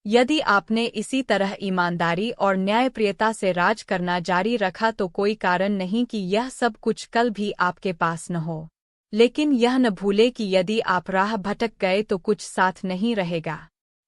यदि आपने इसी तरह ईमानदारी और न्यायप्रियता से राज करना जारी रखा तो कोई कारण नहीं कि यह सब कुछ कल भी आपके पास न हो। लेकिन यह न भूले कि यदि आप राह भटक गए तो कुछ साथ नहीं रहेगा।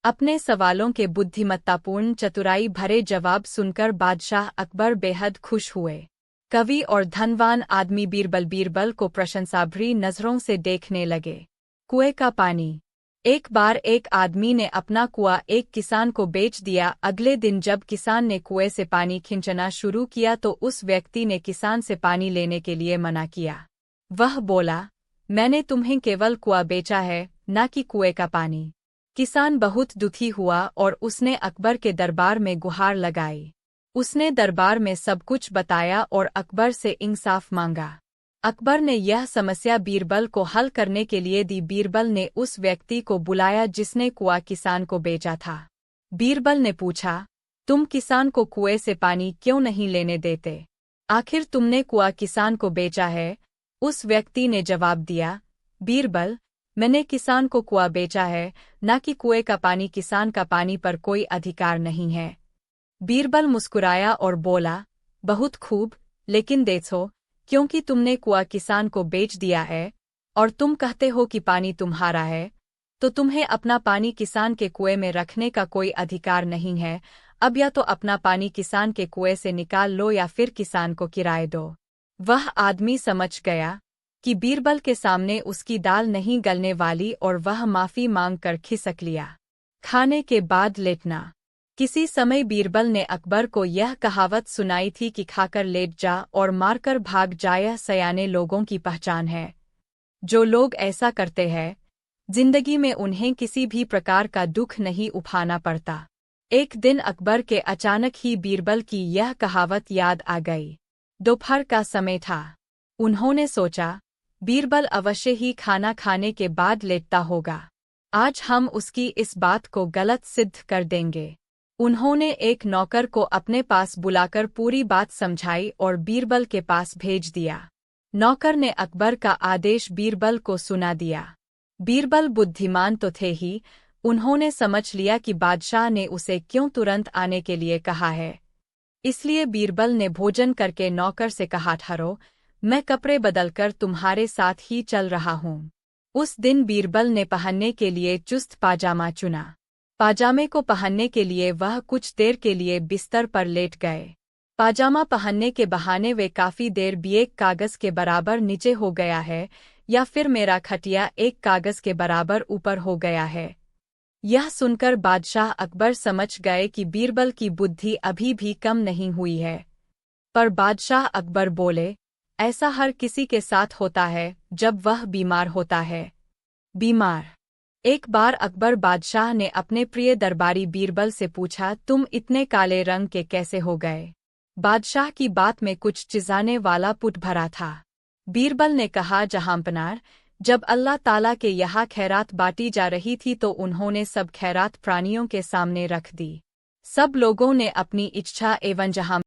अपने सवालों के बुद्धिमत्तापूर्ण चतुराई भरे जवाब सुनकर बादशाह अकबर बेहद खुश हुए। कवि और धनवान आदमी बीरबल को प्रशंसाभरी नजरों से देखने लगे। कुएं का पानी। एक बार एक आदमी ने अपना कुआं एक किसान को बेच दिया। अगले दिन जब किसान ने कुएं से पानी खींचना शुरू किया तो उस व्यक्ति ने किसान से पानी लेने के लिए मना किया। वह बोला, मैंने तुम्हें केवल कुआं बेचा है, न कि कुएं का पानी। किसान बहुत दुखी हुआ और उसने अकबर के दरबार में गुहार लगाई। उसने दरबार में सब कुछ बताया और अकबर से इंसाफ मांगा। अकबर ने यह समस्या बीरबल को हल करने के लिए दी। बीरबल ने उस व्यक्ति को बुलाया जिसने कुआं किसान को बेचा था। बीरबल ने पूछा, तुम किसान को कुएं से पानी क्यों नहीं लेने देते? आखिर तुमने कुआं किसान को बेचा है? उस व्यक्ति ने जवाब दिया, बीरबल, मैंने किसान को कुआं बेचा है, न कि कुएं का पानी। किसान का पानी पर कोई अधिकार नहीं है। बीरबल मुस्कुराया और बोला, बहुत खूब, लेकिन देखो, क्योंकि तुमने कुआं किसान को बेच दिया है और तुम कहते हो कि पानी तुम्हारा है, तो तुम्हें अपना पानी किसान के कुएं में रखने का कोई अधिकार नहीं है। अब या तो अपना पानी किसान के कुएं से निकाल लो या फिर किसान को किराए दो। वह आदमी समझ गया कि बीरबल के सामने उसकी दाल नहीं गलने वाली और वह माफी मांग कर खिसक लिया। खाने के बाद लेटना। किसी समय बीरबल ने अकबर को यह कहावत सुनाई थी कि खाकर लेट जा और मारकर भाग जा, यह सयाने लोगों की पहचान है। जो लोग ऐसा करते हैं, जिंदगी में उन्हें किसी भी प्रकार का दुख नहीं उठाना पड़ता। एक दिन अकबर के अचानक ही बीरबल की यह कहावत याद आ गई। दोपहर का समय था। उन्होंने सोचा, बीरबल अवश्य ही खाना खाने के बाद लेटता होगा। आज हम उसकी इस बात को गलत सिद्ध कर देंगे। उन्होंने एक नौकर को अपने पास बुलाकर पूरी बात समझाई और बीरबल के पास भेज दिया। नौकर ने अकबर का आदेश बीरबल को सुना दिया। बीरबल बुद्धिमान तो थे ही, उन्होंने समझ लिया कि बादशाह ने उसे क्यों तुरंत आने के लिए कहा है। इसलिए बीरबल ने भोजन करके नौकर से कहा, ठहरो, मैं कपड़े बदलकर तुम्हारे साथ ही चल रहा हूँ। उस दिन बीरबल ने पहनने के लिए चुस्त पाजामा चुना। पाजामे को पहनने के लिए वह कुछ देर के लिए बिस्तर पर लेट गए। पाजामा पहनने के बहाने वे काफी देर भी एक कागज के बराबर नीचे हो गया है, या फिर मेरा खटिया एक कागज के बराबर ऊपर हो गया है। यह सुनकर बादशाह अकबर समझ गए कि बीरबल की बुद्धि अभी भी कम नहीं हुई है। पर बादशाह अकबर बोले, ऐसा हर किसी के साथ होता है जब वह बीमार होता है। बीमार। एक बार अकबर बादशाह ने अपने प्रिय दरबारी बीरबल से पूछा, तुम इतने काले रंग के कैसे हो गए? बादशाह की बात में कुछ चिज़ाने वाला पुट भरा था। बीरबल ने कहा, जहांपनार, जब अल्लाह ताला के यहाँ खैरात बांटी जा रही थी तो उन्होंने सब खैरात प्राणियों के सामने रख दी। सब लोगों ने अपनी इच्छा एवं जहां